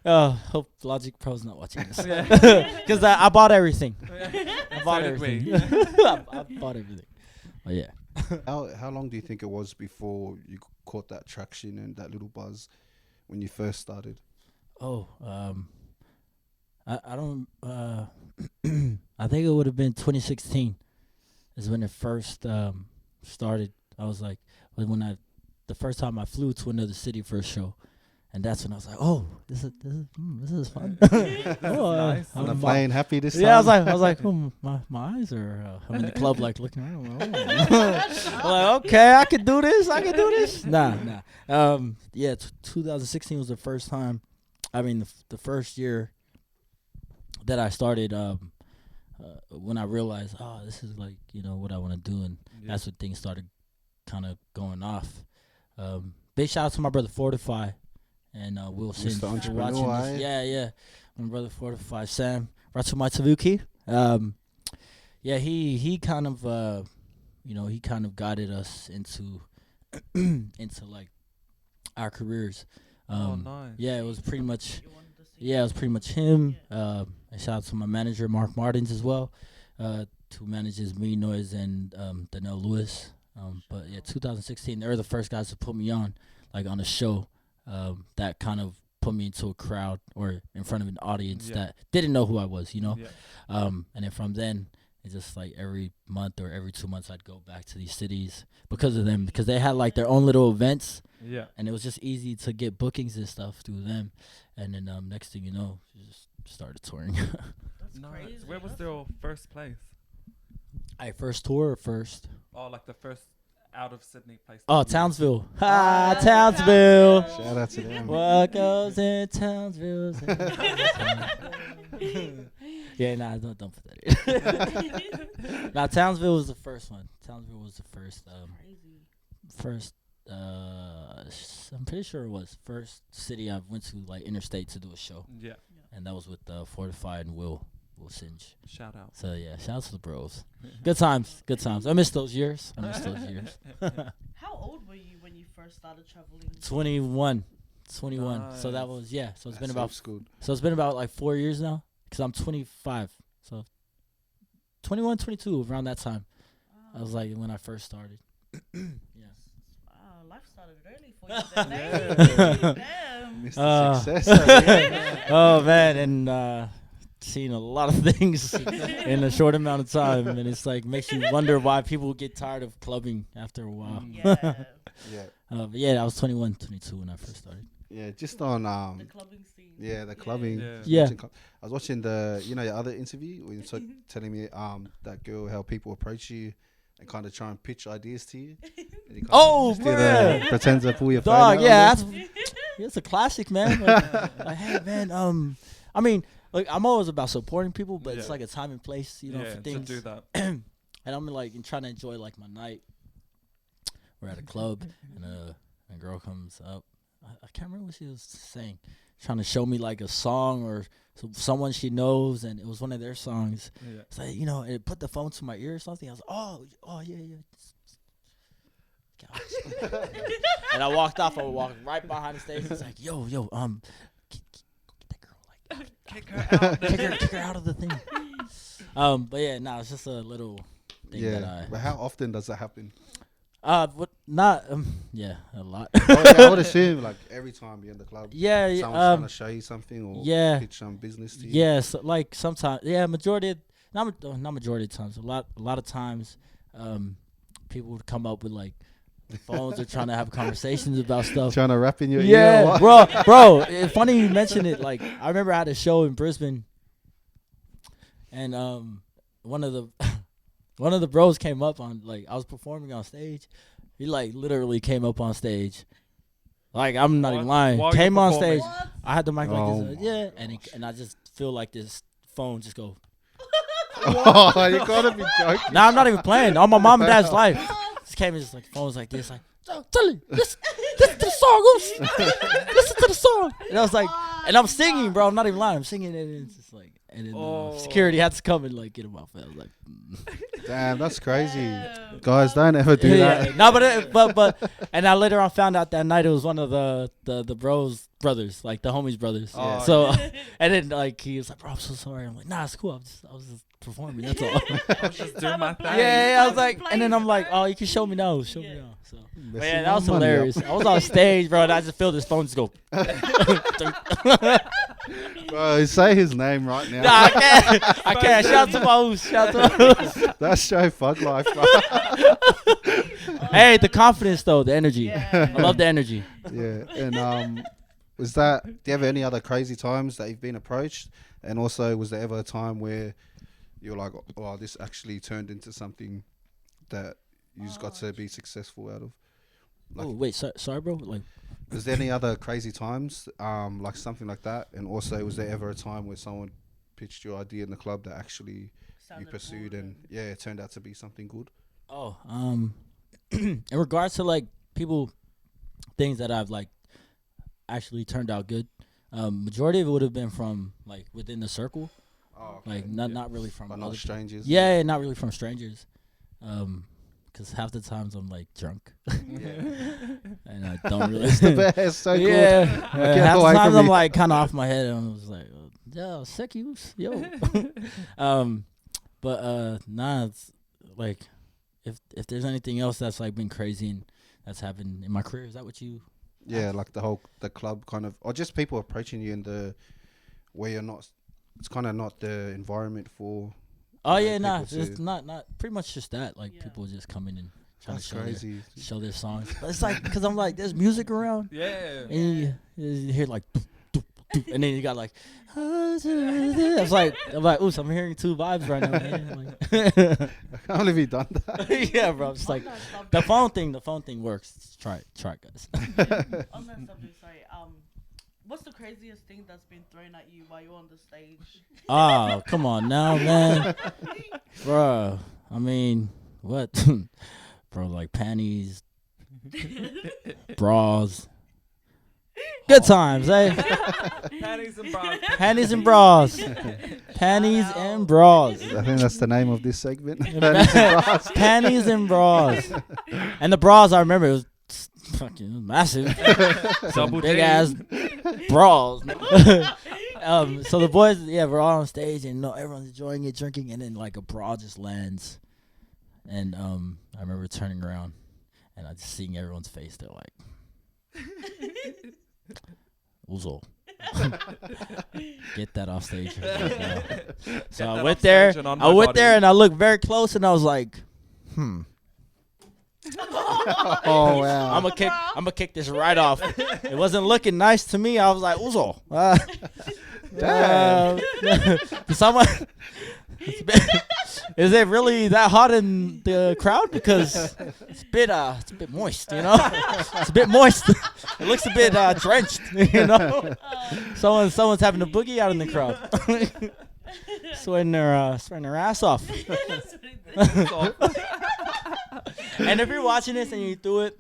Hope Logic Pro's not watching this. Because I bought everything. I bought everything. I bought everything. But yeah. How long do you think it was before you caught that traction and that little buzz when you first started? Oh, I don't. I think it would have been 2016 is when it first started. I was like, the first time I flew to another city for a show, and that's when I was like, oh, this is fun. Nice. On the plane, happy this time. Yeah, I was like, my eyes are. I'm in the club like looking around. I'm like, okay, I can do this. Nah. Yeah, 2016 was the first time. I mean, the first year that I started. When I realized, this is like what I want to do, and that's when things started kind of going off. Big shout out to my brother Fortify and Will Sims for watching this. Yeah, my brother Fortify, Sam Ratsumai Tavuki. He kind of he kind of guided us into like our careers. Nice. Yeah, it was pretty much. Yeah, it was pretty much him. And shout out to my manager, Mark Martins, as well, who manages Me Noise and Donnell Lewis. But yeah, 2016, they were the first guys to put me on a show that kind of put me into a crowd or in front of an audience that didn't know who I was, And then from then, it's just like every month or every 2 months, I'd go back to these cities because of them, because they had like their own little events. Yeah. And it was just easy to get bookings and stuff through them. And then next thing you know, just started touring. That's crazy. Where was your first place? First tour or first? Oh, like the first out of Sydney place. Oh, Townsville. Townsville. Shout out to them. What goes in Townsville? Yeah, don't put that in. Townsville was the first one. Townsville was the first. I'm pretty sure it was first city I went to like interstate to do a show. Yeah. And that was with Fortified and Will Singe. Shout out. So yeah, shout out to the bros. Good times. I miss those years. How old were you when you first started traveling? 21. Nice. So that was So it's been about it's been about like 4 years now because I'm 25. So 21, 22 around that time. I was like when I first started. Life started early for you then. Mr. Success. Oh man, and seen a lot of things in a short amount of time, and it's like makes you wonder why people get tired of clubbing after a while. But I was 21, 22 when I first started. Yeah, just on the clubbing scene. Yeah, the clubbing. Yeah. I was watching the your other interview when you telling me that girl how people approach you and kind of try and pitch ideas to you. Man! Pretend to pull your dog. phone Yeah, that's a classic, man. Like, hey, man. I mean, like I'm always about supporting people, but it's like a time and place, for things. To do that. And I'm like trying to enjoy like my night. We're at a club and a girl comes up. I can't remember what she was saying. Trying to show me like a song or someone she knows, and it was one of their songs. Yeah. It's like, it put the phone to my ear or something. I was like, oh yeah. And I walked off. I walked right behind the stage. It's like, yo, get that girl like kick her out. kick her out of the thing. But yeah, it's just a little thing that I. But how often does that happen? Not yeah, a lot. I would assume like every time you're in the club, Yeah, someone's trying to show you something or yeah. pitch some business to you. Yeah, so like sometimes, majority, not majority of times. A lot of times, people would come up with like the phones are trying to have conversations about stuff. Trying to rap in your ear. Yeah, bro. It's funny you mention it. Like I remember I had a show in Brisbane, and one of the bros came up on, like, I was performing on stage. He like literally came up on stage. Like, I'm not even lying. While Came you're on performing? stage. I had the mic Oh like this, and I just feel like this phone just go. Oh, you gotta be joking. Nah, I'm not even playing. On my mom and dad's life. Just came and just like phones like this, like, tell him, listen to the song, listen to the song. And I was like, and I'm singing, bro. I'm not even lying. I'm singing, and it's just like, and then security had to come and like get him off. I was like, Damn, that's crazy. Damn. Guys, don't ever do that. No, but and I later on found out that night it was one of the brothers, like the homies brothers. Oh, So and then like he was like, bro, I'm so sorry. I'm like, nah, it's cool. I was just performing. That's all. I was just doing my thing. Yeah, I was like, and then I'm like, oh, you can show me now. Show me now. So. But yeah, that was hilarious. I was on stage, bro, and I just feel this phone just go. Bro, say his name right now. Nah, I can't. Shout out to my host. That's show fuck life, bro. Hey, the confidence though, the energy. Yeah. I love the energy. Yeah, and do you have any other crazy times that you've been approached? And also, was there ever a time where you're like, oh, this actually turned into something that you just got to be successful out of? Like, Oh wait, sorry, bro. Like, was there any other crazy times, like something like that? And also, was there ever a time where someone pitched your idea in the club that actually you Sounded pursued cool and it turned out to be something good? oh, in regards to like things that I've like actually turned out good. Majority of it would have been from like within the circle, Oh, like not really from but not other strangers. Yeah, not really from strangers. Because half the times I'm like drunk and I don't really. It's the best. It's so good. Yeah, Get half the away times from I'm me. like kind of off my head and I was like, yo, sick use, yo. But nah, it's like if there's anything else that's like been crazy and that's happened in my career, is that what you? Yeah, like the club kind of, or just people approaching you in the where you're not. It's kind of not the environment for. Oh you know, yeah, nah, people it's to- not pretty much just that. Like Yeah. people just come in and trying That's to show crazy. show their songs. But it's like because I'm like, there's music around, Yeah. and you hear like, doop, doop, doop, and then you got like, it's like I'm like, oops, I'm hearing two vibes right now. Man. Like, I can't believe you done that. yeah, bro. It's like the phone thing works. Try it, guys. On that subject, sorry. What's the craziest thing that's been thrown at you while you're on the stage? Oh, come on now, man, bro. I mean, what, bro? Like panties, bras, good times, eh? Panties and bras. Panties and bras, panties and bras. I think that's the name of this segment. Panties and bras. And the bras, I remember, it was fucking massive. Double Big D. ass bras. So the boys, we're all on stage and everyone's enjoying it, drinking, and then like a bra just lands. And I remember turning around and I just seeing everyone's face. They're like, Uzo. Get that off stage. Right now. So I went there. And I looked very close and I was like, Oh wow. I'm gonna kick this right off. It wasn't looking nice to me. I was like, Uzo. Someone. Is it really that hot in the crowd? Because it's a bit moist, you know. It's a bit moist. It looks a bit drenched, you know. Someone's having a boogie out in the crowd, sweating their ass off. And if you're watching this and you do it,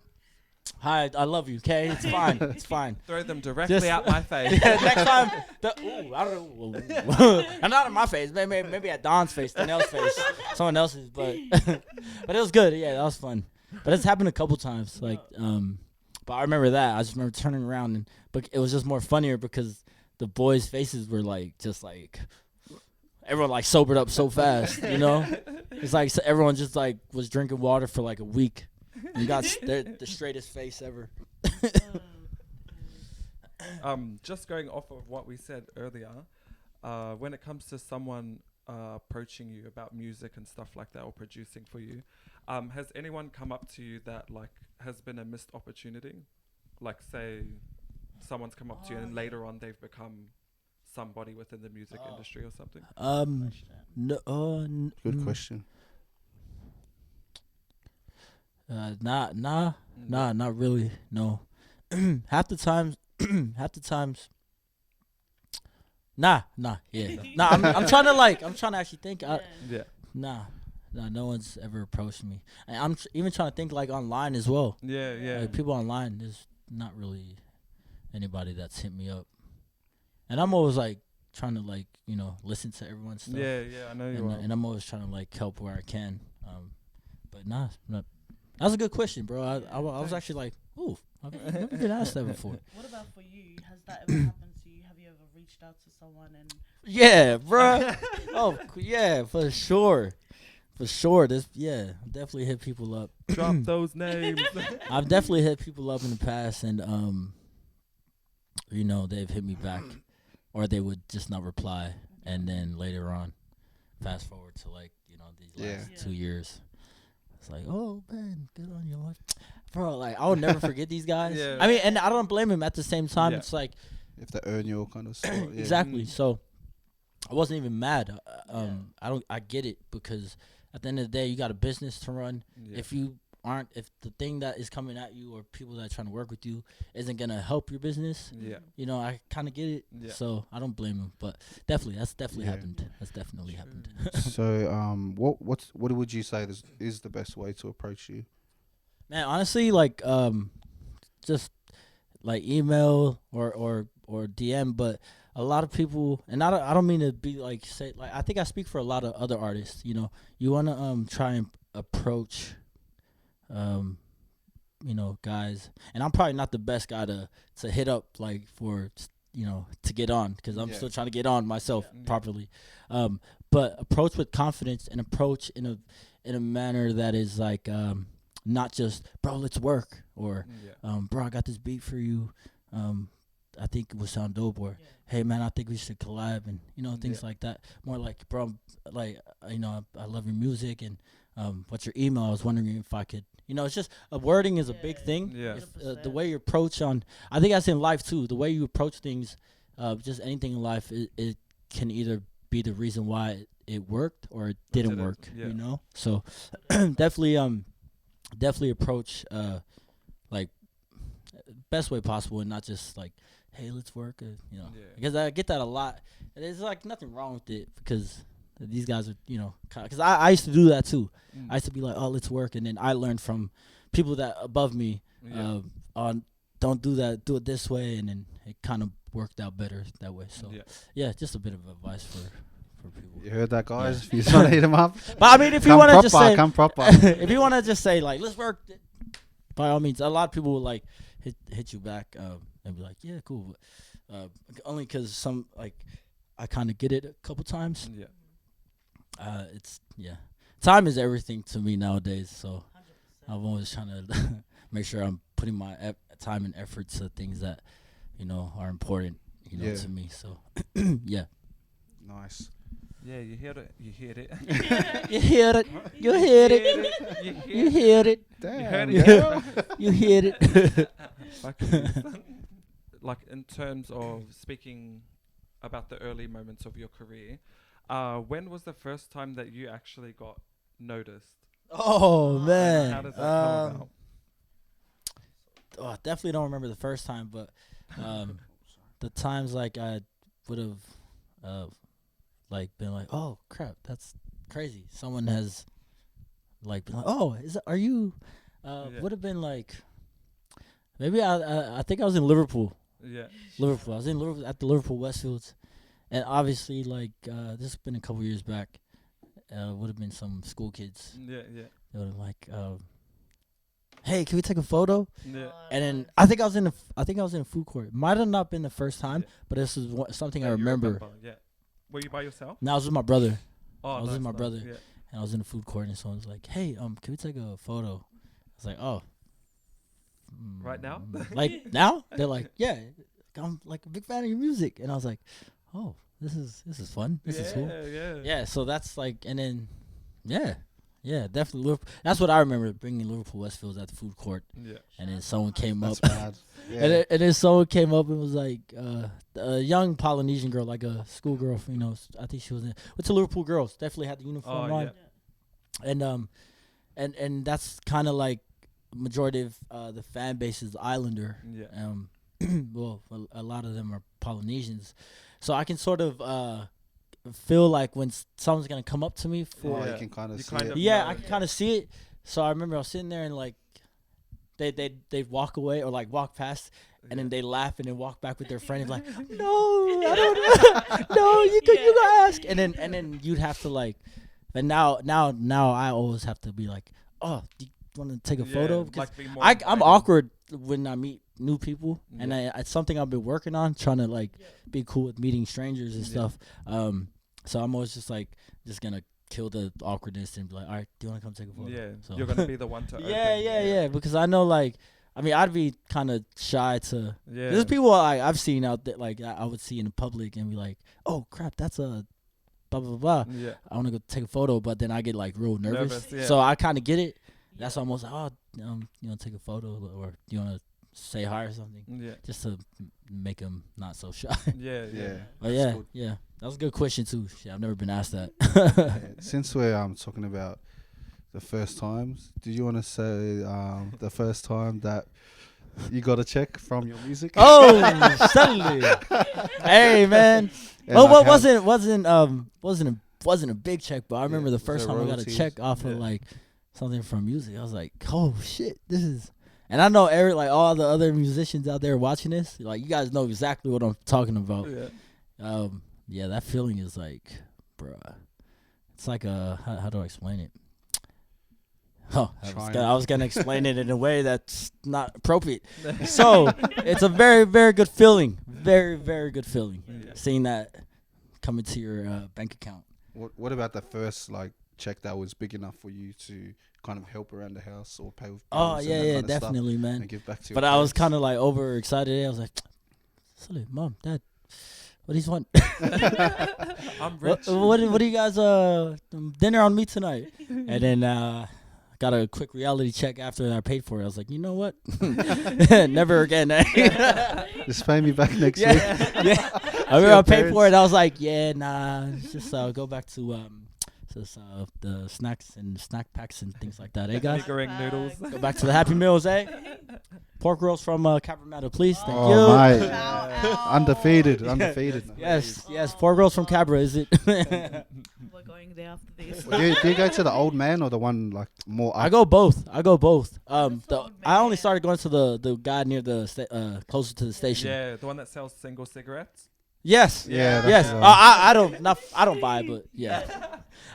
hi, I love you. Okay, it's fine. It's fine. Throw them directly at my face. Next time, I don't know. And not in my face. Maybe at Don's face, Danielle's face, someone else's. But but it was good. Yeah, that was fun. But it's happened a couple times. Like but I remember that. I just remember turning around but it was just more funnier because the boys' faces were like just like everyone like sobered up so fast. You know, it's like everyone just like was drinking water for like a week. You got the straightest face ever. Just going off of what we said earlier, when it comes to someone approaching you about music and stuff like that or producing for you, has anyone come up to you that like has been a missed opportunity? Like say someone's come up to you and later on they've become somebody within the music industry or something? No, Good question. Not really. No. half the times. Nah. Yeah. Nah. I'm trying to actually think. Yeah. Nah. No one's ever approached me. I'm even trying to think like online as well. Yeah. Like people online, there's not really anybody that's hit me up. And I'm always like trying to like listen to everyone's stuff. Yeah. I know you are. And I'm always trying to like help where I can. But nah. That was a good question, bro. I was actually like, ooh, I've never been asked that before. What about for you? Has that ever happened to you? Have you ever reached out to someone and? Yeah, bro. Oh, yeah, for sure. I've definitely hit people up. Drop those names. I've definitely hit people up in the past, and they've hit me back, or they would just not reply, and then later on, fast forward to like these last 2 years. It's like, oh man, good on your life, bro. Like I will never forget these guys. Yeah. I mean, and I don't blame him. At the same time, Yeah. It's like You have to earn your kind of spot. Yeah. exactly. So I wasn't even mad. I get it because at the end of the day, you got a business to run. Yeah. If the thing that is coming at you or people that are trying to work with you isn't gonna help your business, Yeah. I kind of get it. Yeah. So I don't blame him. But that's definitely Yeah. happened. That's definitely happened. So what would you say is the best way to approach you? Man, honestly, like just like email or DM, but a lot of people, and I don't mean to be like say like I think I speak for a lot of other artists. You wanna try and approach guys, and I'm probably not the best guy to hit up like for to get on because I'm still trying to get on myself properly. But approach with confidence and approach in a manner that is like not just bro, let's work, or bro, I got this beat for you. I think it would sound dope, or hey man, I think we should collab, and things like that. More like bro, like I love your music, and what's your email? I was wondering if I could. It's just wording is a big thing. Yeah. The way you approach I think that's in life too. The way you approach things, just anything in life, it can either be the reason why it worked or it didn't work. Yeah. So definitely approach like best way possible, and not just like, hey, let's work. Because I get that a lot. And there's like nothing wrong with it because these guys are, because I used to do that too. I used to be like, oh, let's work. And then I learned from people that above me on don't do that, do it this way. And then it kind of worked out better that way. So, just a bit of advice for people. You heard that, guys? If you want to hit them up. But I mean, if you want to just say, come proper. if you want to just say like, let's work, by all means. A lot of people will like hit you back and be like, yeah, cool. Only because some like I kind of get it a couple times. Yeah. Time is everything to me nowadays, so 100%. I'm always trying to make sure I'm putting my time and effort to things that are important to me. So yeah. Nice. Yeah, you hear it. You hear it. You hear it. You hear it. You hear it. Damn. You hear it. Like in terms of speaking about the early moments of your career, when was the first time that you actually got noticed? Oh man, how does that come about? I definitely don't remember the first time, but the times like I would have like been like, oh crap, that's crazy. Someone has like been like, oh, are you? Would have been like, maybe I think I was in Liverpool. Yeah. Liverpool. I was in Liverpool at the Liverpool Westfields, and obviously like this has been a couple years back. Would have been some school kids. Yeah. They would have like, hey, can we take a photo? Yeah. And then I think I was in a food court. Might have not been the first time, but this is something I remember. Yeah. Were you by yourself? No, I was with my brother. Oh, I was with my brother, Yeah. and I was in the food court, and someone was like, "Hey, can we take a photo?" was like, oh. Right now? Like now? They're like, yeah, I'm like a big fan of your music. And I was like, oh, this is fun. This is cool. Yeah, so that's like, and then, yeah, definitely. Liverpool. That's what I remember, bringing Liverpool Westfields at the food court. Yeah. And then someone came up. Bad. Yeah. And then someone came up and was like, a young Polynesian girl, like a schoolgirl, you know, I think she was went to Liverpool Girls. Definitely had the uniform on. Yeah. And that's kind of like majority of the fan base is Islander. Yeah. Well, a lot of them are Polynesians. So I can sort of feel like when someone's going to come up to me for... you can kind of see it. Yeah, I can kind of see it. So I remember I was sitting there and like, they walk away or like walk past and then they laugh and then walk back with their friend and like, no, I don't know. No, you can ask. And then you'd have to like, and now I always have to be like, oh, do you want to take a photo? Because like I'm awkward when I meet new people, and it's something I've been working on, trying to like be cool with meeting strangers and stuff. So I'm always just gonna kill the awkwardness and be like, all right, do you want to come take a photo? Yeah, so. You're gonna be the one to open. Yeah, because I know like, I mean, I'd be kind of shy to. Yeah. There's people I've seen out there like I would see in the public and be like, oh crap, that's a blah blah blah. Yeah. I want to go take a photo, but then I get like real nervous. So I kind of get it. That's almost like, oh, you want to take a photo or you want to say hi or something? Yeah. Just to make them not so shy. Yeah. But yeah. That was a good question too. Shit, I've never been asked that. Since we're talking about the first times, do you want to say the first time that you got a check from your music? Oh, suddenly. Hey man. Well, what wasn't a big check, but I remember the first time I got a check off of like something from music. I was like, oh shit, this is. And I know Eric, like all the other musicians out there watching this, like you guys know exactly what I'm talking about. Yeah, that feeling is like, bruh. It's like how do I explain it? Oh, I was gonna explain it in a way that's not appropriate. So it's a very, very good feeling. Very, very good feeling. Seeing that come into your bank account. What about the first like check that was big enough for you to kind of help around the house or pay with? Oh yeah, definitely, man. And give back to. But I was kind of like overexcited. I was like, "Silly, Mom, Dad, what do you want?" I'm rich. What do you guys dinner on me tonight? And then got a quick reality check after I paid for it. I was like, you know what? Never again. Just pay me back next week. Yeah. I remember I paid for it. I was like, yeah, nah. Just go back to the snacks and snack packs and things like that. Hey guys, noodles. Go back to the Happy Meals. Pork rolls from Cabramatta, please. Thank you. Oh my, undefeated. Yes. Pork rolls from Cabra. Is it? We're going there after this. Do you go to the old man or the one like more? I go both. I only started going to the guy near the closer to the station. Yeah, the one that sells single cigarettes. Yes. Yeah. Yes. I don't buy, but yeah.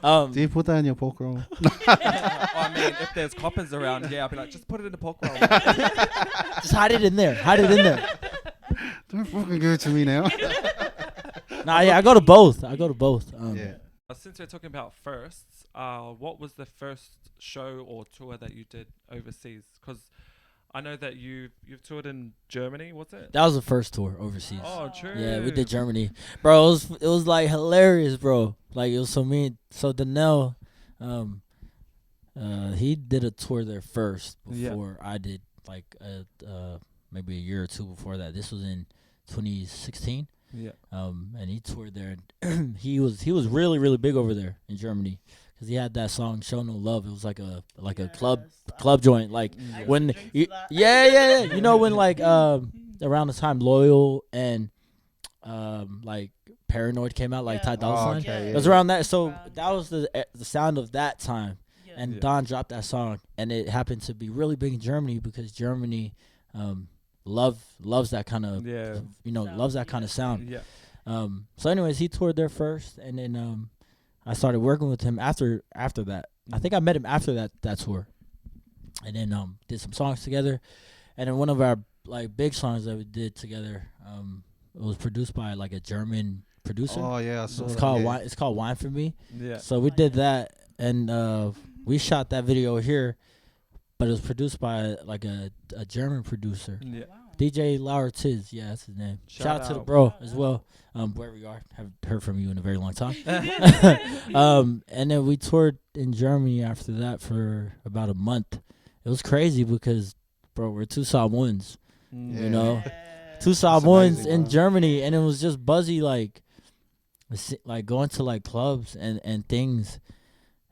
Do you put that in your pork roll? I mean, if there's coppers around, I'll be like, just put it in the pork roll. Just hide it in there. Don't fucking give it to me now. I go to both. Since we're talking about firsts, what was the first show or tour that you did overseas? Because I know that you've toured in Germany. What's it? That was the first tour overseas. Oh, true. Yeah, we did Germany, bro. It was like hilarious, bro. Like it was so Danelle, he did a tour there first before I did. Like maybe a year or two before that. This was in 2016. Yeah. And he toured there. And he was really, really big over there in Germany. Cause he had that song "Show No Love." It was like a club joint. Like when you know when like around the time Loyal and like Paranoid came out, like Ty Dolla $ign. It was around that. So that was the sound of that time. And Don dropped that song, and it happened to be really big in Germany because Germany loves that kind of loves that kind of sound. Yeah. So anyways, he toured there first, and then I started working with him after that. I think I met him after that tour. And then did some songs together. And then one of our like big songs that we did together, it was produced by like a German producer. Oh yeah, I saw it's that, called yeah. Wine. It's called Wine for Me. Yeah. So we did that, and we shot that video here but it was produced by like a German producer. Yeah. Wow. DJ Lauer Tiz, yeah, that's his name. Shout out to the out. bro as well. Wherever you are, haven't heard from you in a very long time. And then we toured in Germany after that for about a month. It was crazy because, bro, we're two Samoans, Mm. you know, Yeah. two Samoans amazing, in bro. Germany, and it was just buzzy, like going to like clubs and things,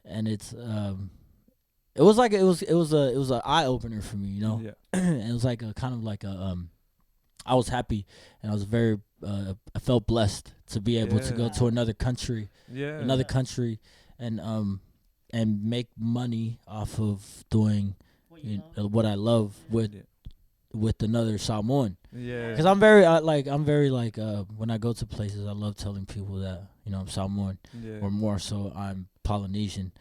and it's it was like it was an eye opener for me, you know. Yeah. And it was like a kind of like a I was happy, and I was very I felt blessed to be able to go Yeah. to another country, Yeah. and make money off of doing What you love. what I love Yeah. with another Samoan. Yeah. Because I'm very when I go to places, I love telling people that, you know, I'm Samoan, Yeah. or more so I'm Polynesian.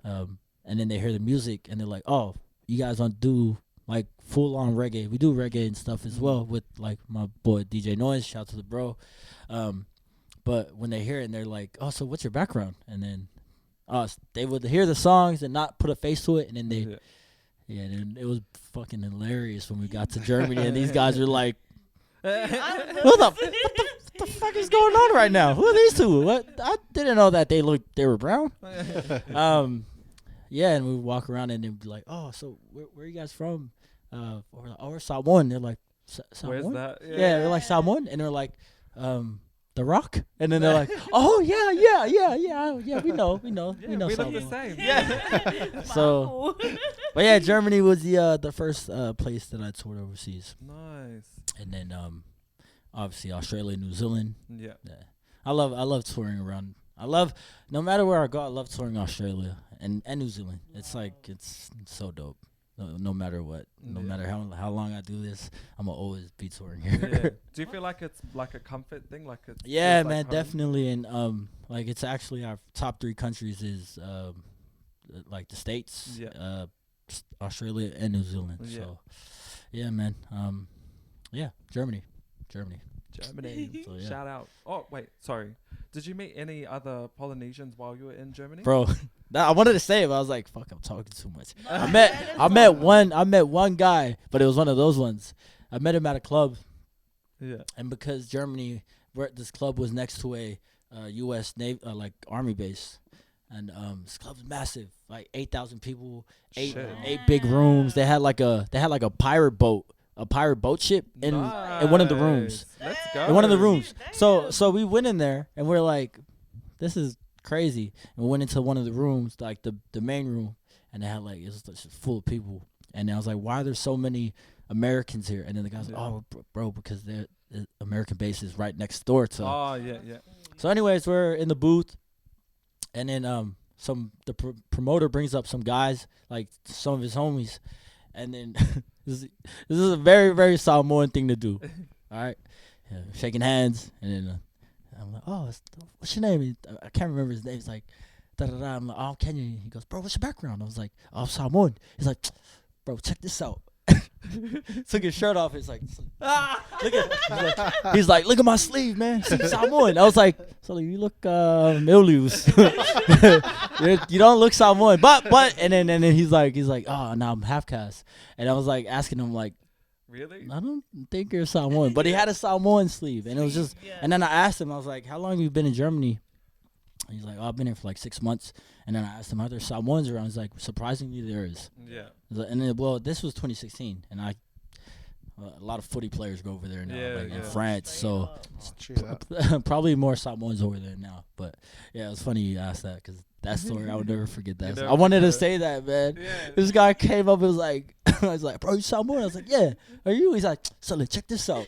Yeah. And then they hear the music and they're like, oh, you guys don't do like full on reggae. We do reggae and stuff as well with like my boy DJ Noise. Shout out to the bro. But when they hear it and they're like, oh, so what's your background? And then they would hear the songs and not put a face to it, and then they Yeah. and it was fucking hilarious when we got to Germany and these guys were like, I what the fuck is going on right now? Who are these two? What? I didn't know that they were brown. Yeah, and we would walk around and they'd be like, oh, so where are you guys from? Or like, oh, we're Samoan. They're like, Where's Samoan? that? Yeah, they're like Samoan, and they're like, The Rock, and then they're like, oh yeah, we know Yeah, we look the Samoan. same. Yeah. So, but yeah, Germany was the first place that I toured overseas, Nice. and then obviously Australia, New Zealand. Yeah. Yeah. I love touring around. No matter where I go, I love touring Australia and New Zealand. It's like it's so dope. No matter what, no Yeah. matter how long I do this, I'm gonna always be touring here. Yeah. Do you feel like it's like a comfort thing? Like it's Yeah, feels like man, home? definitely. And like it's actually our top 3 countries is like the States, Yeah. Australia, and New Zealand. Yeah. So yeah, man. Yeah, Germany. Germany. So, yeah. Shout out. Oh wait, sorry. Did you meet any other Polynesians while you were in Germany? Bro, I wanted to say it, but I was like, "Fuck, I'm talking too much." No, I man, met it's one guy, but it was one of those ones. I met him at a club, Yeah. and because Germany, this club was next to a U.S. Navy like Army base, and this club's massive, like 8,000 people, eight Shit. big rooms. They had like a pirate boat ship in one of the rooms. Nice. Let's go. In one of the rooms. Damn. So we went in there and we're like, this is crazy. And we went into one of the rooms, like the main room, and they had like, it was just full of people. And I was like, why are there so many Americans here? And then the guy's like, oh, bro, because the American base is right next door to. Oh yeah. So anyways, we're in the booth, and then the promoter brings up some guys, like some of his homies, and then this is a very, very Samoan thing to do. All right, yeah, shaking hands, and then I'm like, oh, what's your name? I can't remember his name. He's like, da da da. I'm like, oh, Kennyon. He goes, bro, what's your background? I was like, oh, Samoan. He's like, bro, check this out. Took his shirt off. He's like, he's like, look at my sleeve, man. See, Samoan. I was like, so you look Milius. You don't look Samoan, but and then he's like, oh, now I'm half caste. And I was like asking him like, Really? I don't think you're Samoan, but he had a Samoan sleeve, and it was just. Yeah. And then I asked him, I was like, how long have you been in Germany? And he's like, oh, I've been here for like 6 months. And then I asked him, are there Samoans around? He's like, surprisingly, there is. Yeah. And then, well, this was 2016, and a lot of footy players go over there now, Yeah, like in yeah. France. Straight So up. Oh, true that. probably more Samoans over there now. But yeah, it was funny you asked that because that story I would never forget that. never I wanted to forget it. say that, man. Yeah. This guy came up and was like, I was like, bro, you Samoan? I was like, yeah. Are you? He's like, Sully, check this out.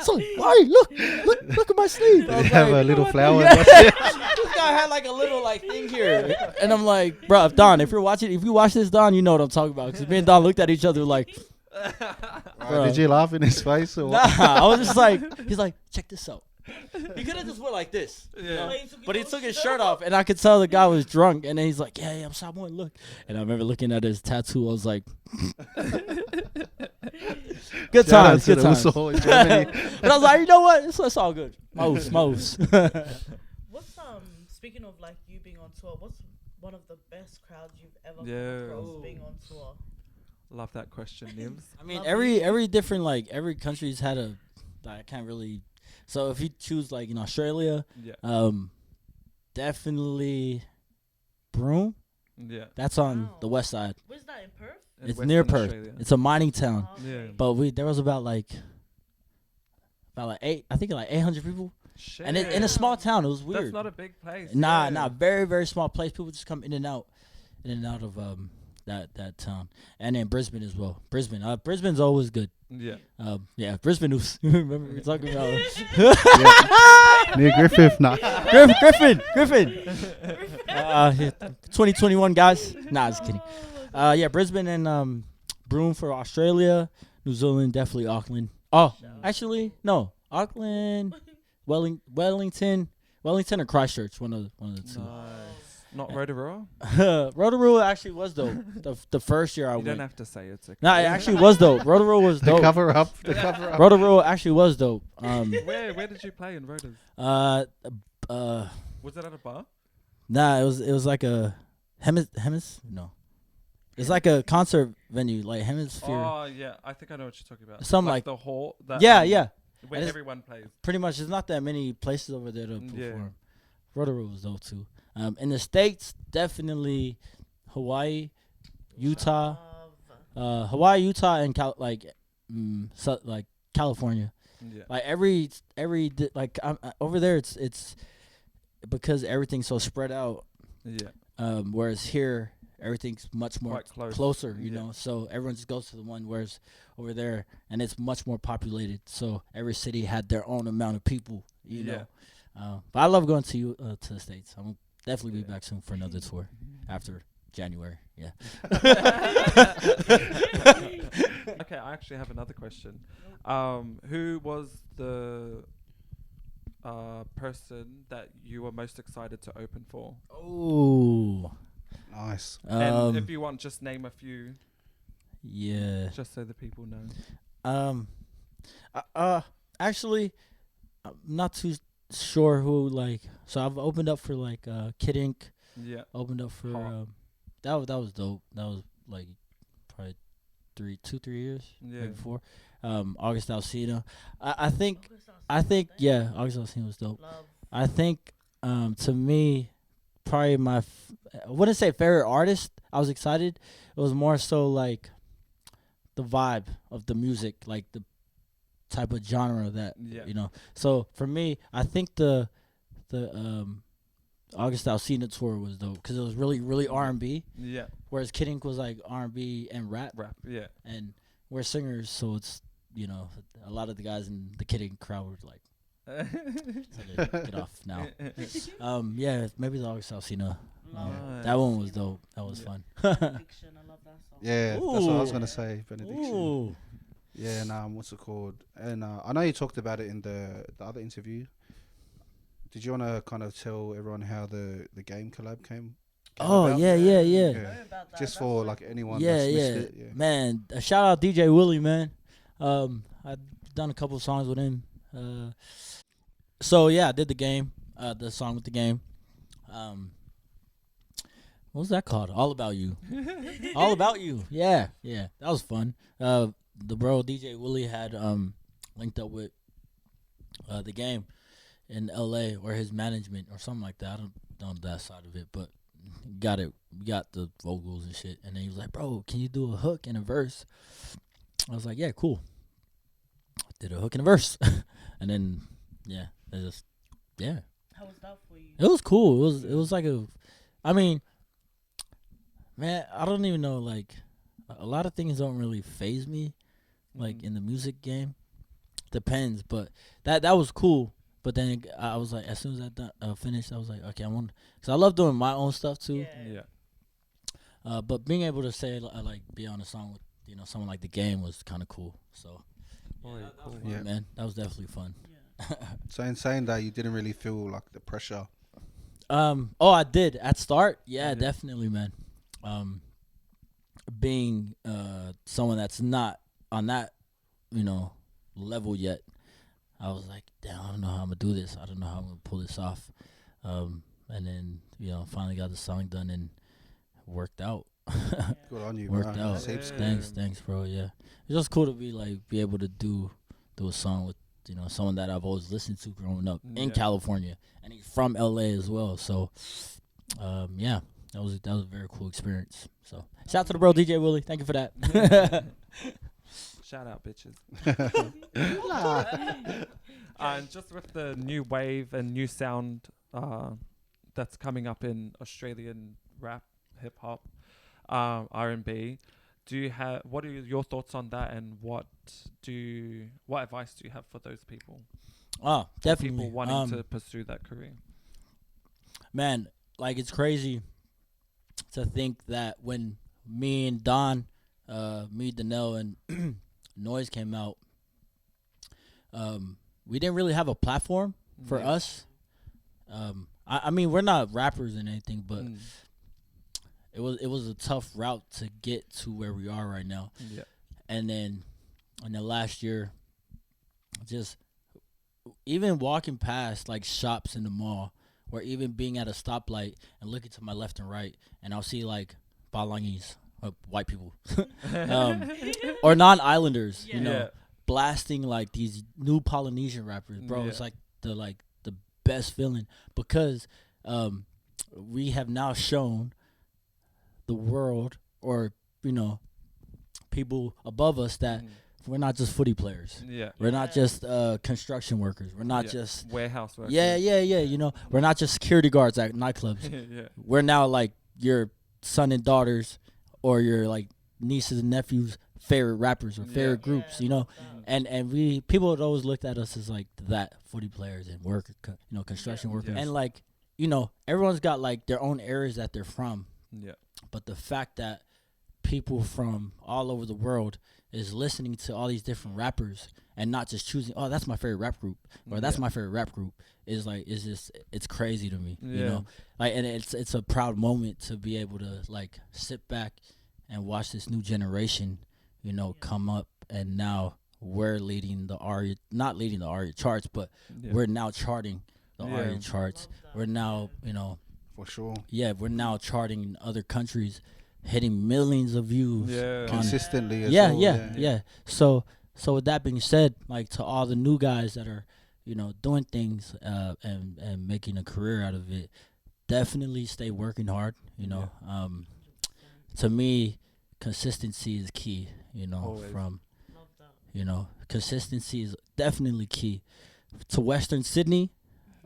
Sully, why? Look at my sleeve. I Did was they have like, a little flower? yeah. This guy had like a little like thing here, and I'm like, bro, Don, if you watch this, Don, you know what I'm talking about. Because me and Don looked at each other like, bro. Did you laugh in his face or Nah, what? I was just like, he's like, check this out. He could have just went like this, Yeah. but he took his shirt off, and I could tell the guy was drunk. And then he's like, yeah, I'm Samoan, look. And I remember looking at his tattoo. I was like, good Shout out times, to good the times. Uso in Germany. And I was like, you know what? It's all good. Mouse. What's speaking of like you being on tour, one of the best crowds you've ever Yeah. come across being on tour? Love that question, Nibs. I mean, Lovely. every different like every country's had a. I can't really. So if you choose like in Australia, Yeah. definitely Broome. Yeah. That's on Wow. the west side. Where's that in Perth? In It's near Western Perth. Australia. It's a mining town. Oh, Yeah. okay. But there was about like 800 people, Shit. and in a small town. It was weird. That's not a big place. Nah, very very small place. People just come in and out of that town, and then Brisbane as well. Brisbane's always good. Yeah. Brisbane. Remember we were talking about Near Griffith, nah. Griffin. 2021 guys. Nah, just kidding. Oh, Brisbane and Broome for Australia. New Zealand, definitely Auckland. Oh, actually, no, Auckland, Wellington or Christchurch. One of the two. Nice. Not Rotorua? Rotorua actually was dope. The first year I You went. don't have to say it's okay. Nah, it actually was dope. Rotorua was The dope. cover up. Rotorua actually was dope. Where did you play in Rotas? Was it at a bar? Nah, it was like a no. It's like a concert venue, like Hemisphere. Oh yeah, I think I know what you're talking about. Something like the hall. That, yeah, Where And it's- everyone plays. pretty much. There's not that many places over there to Yeah. perform. Rotorua was dope too. In the States, definitely Hawaii, Utah, and California. Yeah. Like over there, it's because everything's so spread out. Yeah. Whereas here, everything's much more Quite closer, you Yeah. know. So everyone just goes to the one. Whereas over there, and it's much more populated. So every city had their own amount of people, you know. But I love going to the States. I'm definitely be back soon for another tour after January. Yeah. Okay, I actually have another question. Who was the person that you were most excited to open for? Oh. Nice. And if you want, just name a few, Yeah. just so the people know. Actually, I'm not too sure who like. So I've opened up for like Kid Ink. Yeah. Opened up for Hot. that was dope. That was like probably 3 years, Yeah. maybe 4. August Alsina. I think August Alsina, August Alsina was dope. Love. I think to me, probably I wouldn't say favorite artist. I was excited. It was more so like the vibe of the music, like the type of genre that Yeah. you know. So for me, I think the August Alsina tour was dope because it was really R&B, Yeah. whereas Kid Ink was like R&B and rap, Rap. Yeah. and we're singers, so it's a lot of the guys in the Kid Ink crowd were like, get off now. Yeah, maybe the August Alsina. Nice. That one was dope. That was fun. Benediction, I love that song. Yeah, that's what I was Ooh. gonna say. Benediction. Ooh. Yeah, what's it called? And I know you talked about it in the other interview. Did you want to kind of tell everyone how the game collab came Oh about? yeah. I Yeah. know about that. Just That's for so like cool. anyone Yeah, that's yeah, missed it. Yeah. man. Shout out DJ Willie, man. I've done a couple of songs with him. So yeah, I did the game, the song with the game. What was that called? All About You. All About You. Yeah, that was fun. The bro DJ Willie had linked up with the game in LA or his management or something like that. I don't know that side of it, but got it. We got the vocals and shit, and then he was like, "Bro, can you do a hook and a verse?" I was like, "Yeah, cool." Did a hook and a verse, and then How was that for you? it was cool. It was like I mean, man, I don't even know. Like, a lot of things don't really phase me, like in the music game. Depends, but that was cool. But then I was like, as soon as I finished, I was like, okay, because I love doing my own stuff too. Yeah. But being able to say like be on a song with someone like the game was kind of cool. So Oh, yeah, that was cool. fun, Yeah. man, that was definitely fun. Yeah. So in saying that, you didn't really feel like the pressure. I did at start. Yeah, Yeah. definitely, man. Being someone that's not on that, level yet, I was like, damn, I don't know how I'm gonna do this. I don't know how I'm gonna pull this off. and then finally got the song done and worked out. Good on you, Worked bro. out. Tapes Thanks, bro. Yeah, it's just cool to be able to do a song with someone that I've always listened to growing up in California, and he's from LA as well. So, yeah, that was a very cool experience. So, shout out to the bro DJ Willie. Thank you for that. Shout out, bitches. And just with the new wave and new sound that's coming up in Australian rap, hip hop, R&B, what are your thoughts on that, and what advice do you have for those people? Oh, definitely. People wanting to pursue that career. Man, like, it's crazy to think that when me and Don, Danelle, and Noise came out, we didn't really have a platform for us. I mean, we're not rappers and anything, but it was a tough route to get to where we are right now. Yeah. And then in the last year, just even walking past like shops in the mall, or even being at a stoplight and looking to my left and right, and I'll see like Balangis, white people, or non-islanders, blasting like these new Polynesian rappers, bro. It's like the best feeling, because we have now shown the world, or people above us, that we're not just footy players. Yeah. We're not just construction workers. We're not just warehouse workers. Yeah. We're not just security guards at nightclubs. We're now like your son and daughters, or your like nieces and nephews' favorite rappers or favorite groups. And people had always looked at us as like that footy players and construction workers. And like everyone's got like their own areas that they're from. Yeah. But the fact that people from all over the world is listening to all these different rappers and not just choosing, oh, that's my favorite rap group, or that's my favorite rap group, is just, it's crazy to me. Like, and it's a proud moment to be able to like sit back and watch this new generation come up, and now we're leading the ARIA, not leading the ARIA charts, but we're now charting the ARIA charts. We're now for sure. Yeah, we're now charting in other countries, hitting millions of views consistently as well. Yeah. So with that being said, like, to all the new guys that are doing things and making a career out of it, definitely stay working hard. To me, consistency is key. Always. From consistency is definitely key. To Western Sydney,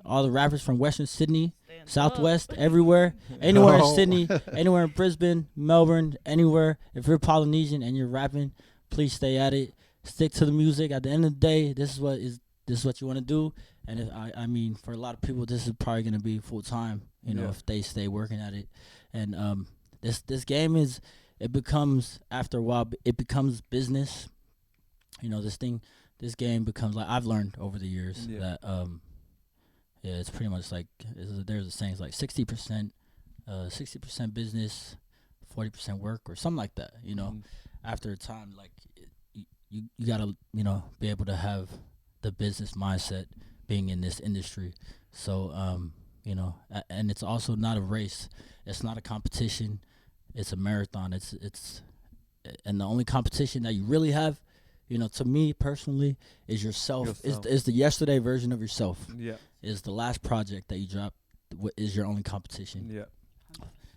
all the rappers from Western Sydney, Southwest, everywhere, anywhere in Sydney, anywhere in Brisbane, Melbourne, anywhere. If you're Polynesian and you're rapping, please stay at it. Stick to the music. At the end of the day, this is what you want to do. And if, I mean, for a lot of people, this is probably going to be full time. If they stay working at it. And this game it becomes, after a while, it becomes business. This game becomes, like, I've learned over the years that it's pretty much like, there's a saying, it's like 60% business, 40% work, or something like that. After a time, like, you gotta be able to have the business mindset being in this industry. So and it's also not a race. It's not a competition. It's a marathon. It's and the only competition that you really have, to me personally, is yourself. Is the yesterday version of yourself. Yeah. Is the last project that you drop is your only competition. Yeah.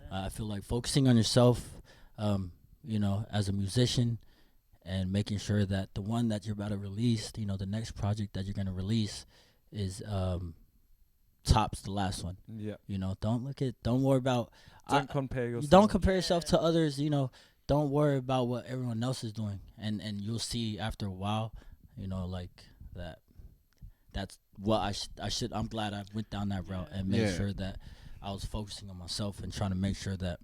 I feel like focusing on yourself, as a musician, and making sure that the one that you're about to release, the next project that you're going to release is tops the last one. Yeah. Don't worry about, don't compare yourself. Don't compare yourself to others. Don't worry about what everyone else is doing, and you'll see after a while, like that. That's what I should. I'm glad I went down that route and made sure that I was focusing on myself and trying to make sure that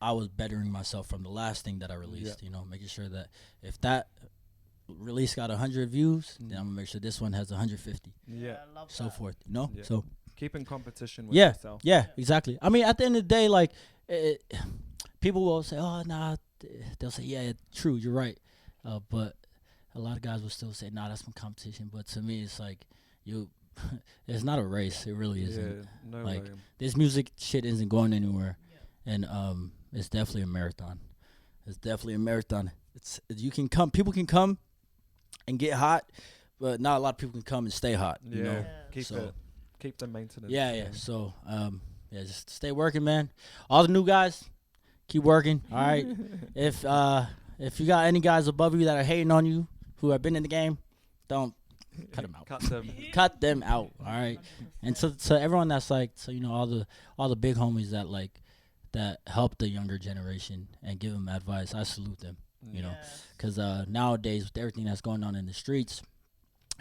I was bettering myself from the last thing that I released. Making sure that if that release got 100 views, then I'm gonna make sure this one has 150. Yeah, I love so that. forth. So keep in competition with Yeah, yourself. yeah, exactly. I mean, at the end of the day, like, people will say, "Oh, nah," they'll say, "Yeah, true, you're right," but a lot of guys will still say, "Nah, that's my competition." But to me, it's like, it's not a race. It really isn't. Yeah, no Like, way. This music shit isn't going anywhere, and it's definitely a marathon. It's definitely a marathon. You can come. People can come and get hot, but not a lot of people can come and stay hot. Yeah, You know. keep the maintenance. Yeah. So just stay working, man. All the new guys, keep working. All right. If you got any guys above you that are hating on you who have been in the game, don't cut them out. Cut them out. All right. And so everyone that's like, all the big homies that help the younger generation and give them advice, I salute them. You know, because nowadays with everything that's going on in the streets,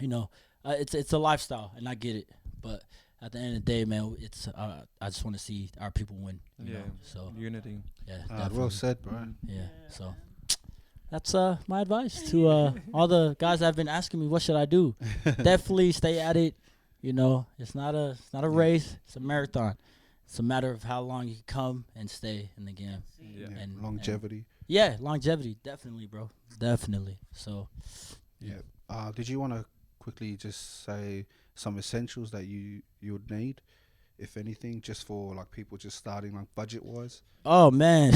it's a lifestyle, and I get it. But at the end of the day, man, it's I just want to see our people win. You know? So unity. Yeah. Well said, bro. Yeah. So that's my advice to all the guys that have been asking me, what should I do? Definitely stay at it. You know, it's not a race. It's a marathon. It's a matter of how long you can come and stay in the game. Yeah. And longevity. Longevity, definitely, bro. Definitely. So, yeah. Did you want to quickly just say some essentials that you would need, if anything, just for like people just starting, like budget wise? Oh man,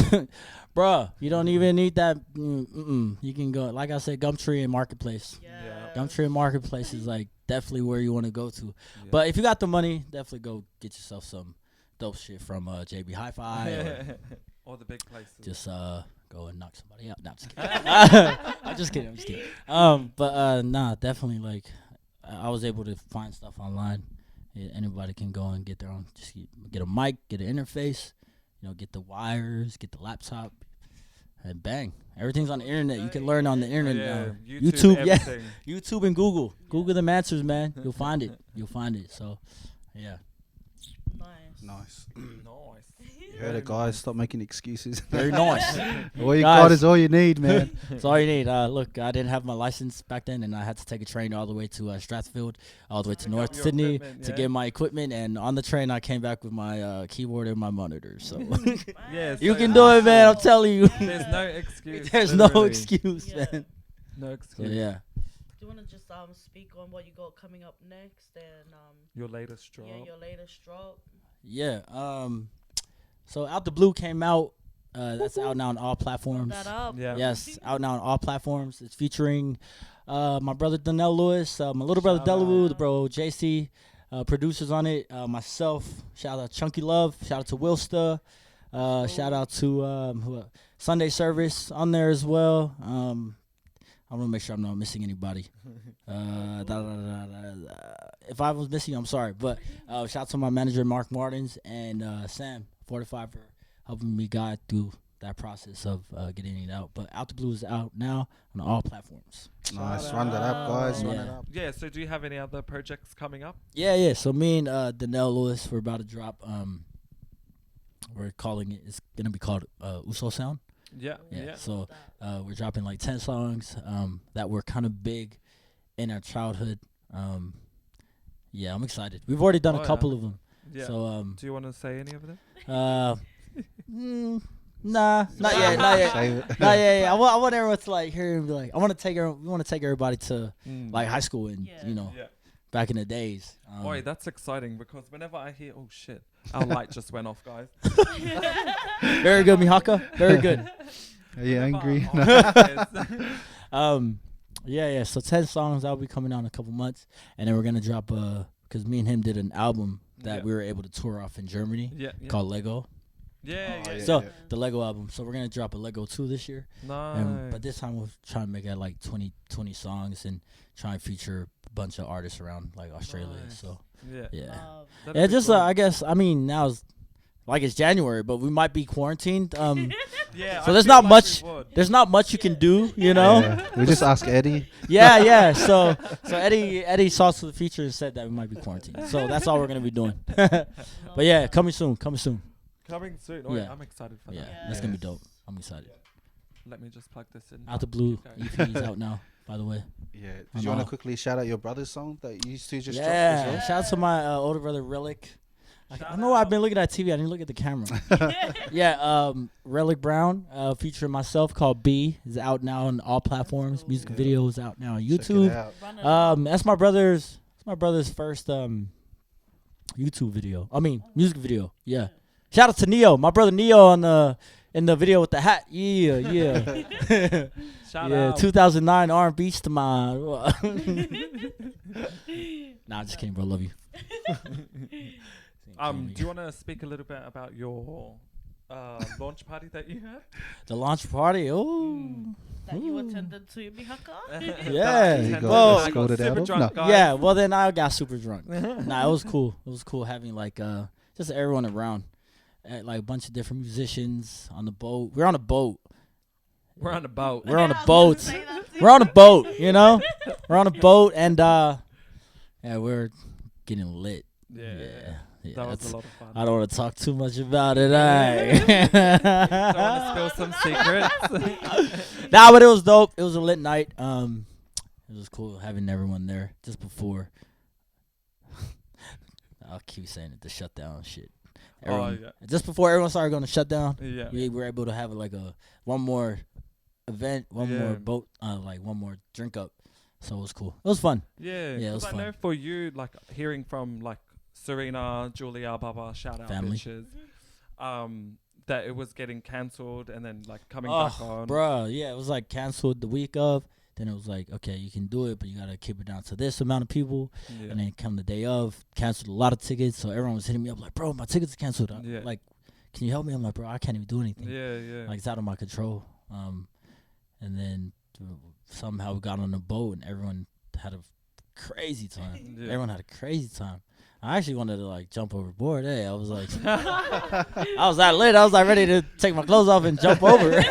bruh, you don't even need that. You can go, like I said, Gumtree and Marketplace. Yeah. Gumtree and Marketplace is like definitely where you want to go to. Yeah. But if you got the money, definitely go get yourself some dope shit from JB Hi-Fi or the big places. Just go and knock somebody out. No, I'm just kidding. I'm just kidding. But definitely, like, I was able to find stuff online. Yeah, anybody can go and get their own. Just get a mic, get an interface. Get the wires, get the laptop, and bang, everything's on the internet. You can learn on the internet. YouTube, YouTube and Google. Google them answers, man. You'll find it. So, yeah. Nice. You heard it, guys. Stop making excuses. Very nice. All you got is all you need, man. That's all you need. Look, I didn't have my license back then, and I had to take a train all the way to Strathfield, all the way to North Sydney to get my equipment. And on the train, I came back with my keyboard and my monitor. So you can do it, man. I'm telling you. There's no excuse. There's no excuse, man. No excuse. So, yeah. Do you want to just speak on what you got coming up next and your latest drop? Yeah, your latest drop. Yeah. So Out the Blue came out. That's out now on all platforms. Yeah. Yes, out now on all platforms. It's featuring my brother Donnell Lewis, my little brother Delawoo, the bro JC, producers on it. Myself. Shout out Chunky Love. Shout out to Wilsta. Shout out to Sunday Service on there as well. I want to make sure I'm not missing anybody. If I was missing, I'm sorry. But shout out to my manager, Mark Martins, and Sam Fortify for helping me guide through that process of getting it out. But Out the Blue is out now on all platforms. Nice. Run that up, guys. Run it up. Yeah, so do you have any other projects coming up? Yeah. So me and Donnell Lewis, we're about to drop, we're calling it, it's going to be called Uso Sound. Yeah. So we're dropping like 10 songs that were kind of big in our childhood. Yeah, I'm excited. We've already done a couple of them. Yeah. So do you want to say any of them? Nah, not yet. Not yet. I want everyone to like hear and be like, we want to take everybody to like high school and back in the days. Boy, that's exciting because whenever I hear, oh shit, our light just went off, guys. Very good, Mihaka. Very good. Are you angry? Yeah. So 10 songs that'll be coming out in a couple months, and then we're gonna drop because me and him did an album that we were able to tour off in Germany called Lego. So the Lego album. So we're gonna drop a Lego 2 this year. Nice. But this time we'll try and make it like 20 songs and try and feature a bunch of artists around like Australia. Nice. So Wow. yeah, just I guess now it's January, but we might be quarantined. Yeah. So there's not much. There's not much you can do, Yeah. We just ask Eddie. Yeah. So Eddie saw to the future and said that we might be quarantined. So that's all we're gonna be doing. But yeah, coming soon. Coming soon. Oh, Yeah. I'm excited for that. Yeah, that's gonna be dope. I'm excited. Let me just plug this in. Out the Blue EP is out now, by the way. Yeah. Did you want to quickly shout out your brother's song that you used to just drop? Yeah. Shout out to my older brother Relic. I don't know why I've been looking at TV. I didn't look at the camera. Relic Brown, featuring myself, called B, is out now on all platforms. Music video is out now on YouTube. Check it out. That's my brother's my brother's first YouTube video. I mean, music video. Yeah. Shout out to Neo, my brother Neo in the video with the hat. Yeah. Shout Yeah, out. 2009 R&B Nah, I'm just kidding, bro. Love you. Do you want to speak a little bit about your launch party that you had? The launch party? Oh. That you attended to Mihaka? Yeah. Well, I got super drunk, guys. Yeah, well then I got super drunk. Nah, it was cool. It was cool having like just everyone around. Like a bunch of different musicians on the boat. We're on a boat. We're on a boat. We're on a boat. We're on a boat, you know? We're on a boat and yeah, we're getting lit. Yeah. Yeah, That was a lot of fun. I don't want to talk too much about it. Don't want to spill some secrets. Nah, but it was dope. It was a lit night. It was cool having everyone there just before. I'll keep saying it, the shutdown shit. Just before everyone started going to shut down, we were able to have like one more event, one more boat, like one more drink up. So it was cool. It was fun. Yeah, it was I fun. know for you, like hearing from like Serena, Julia, Baba, shout out Family. bitches, that it was getting cancelled and then like coming back on. Bruh, yeah, it was like canceled the week of. Then it was like, okay, you can do it, but you gotta keep it down to this amount of people. Yeah. And then come the day of, canceled a lot of tickets. So everyone was hitting me up like, bro, my tickets are canceled. Yeah. Like, can you help me? I'm like, bro, I can't even do anything. Yeah. Like, it's out of my control. And then somehow we got on the boat and everyone had a crazy time. Yeah. Everyone had a crazy time. I actually wanted to like jump overboard. Hey, I was like, I was that lit. I was like ready to take my clothes off and jump over.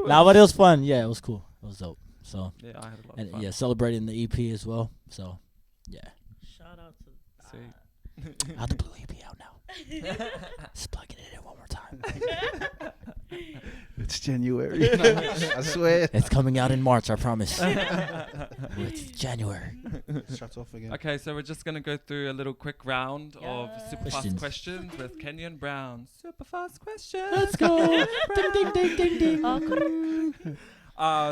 Nah, but it was fun. Yeah, it was cool. It was dope. So Yeah, I had a lot of fun. yeah, celebrating the EP as well. So yeah, Shout out to Sweet. out the blue EP out now. Just plugging it in one more time. It's January. I swear. It's coming out in March. I promise. It's January. Shut off again. Okay, so we're just gonna go through a little quick round of super fast Questions. questions with Kennyon Brown. Super fast questions. Let's go. Ding ding ding ding ding. We'll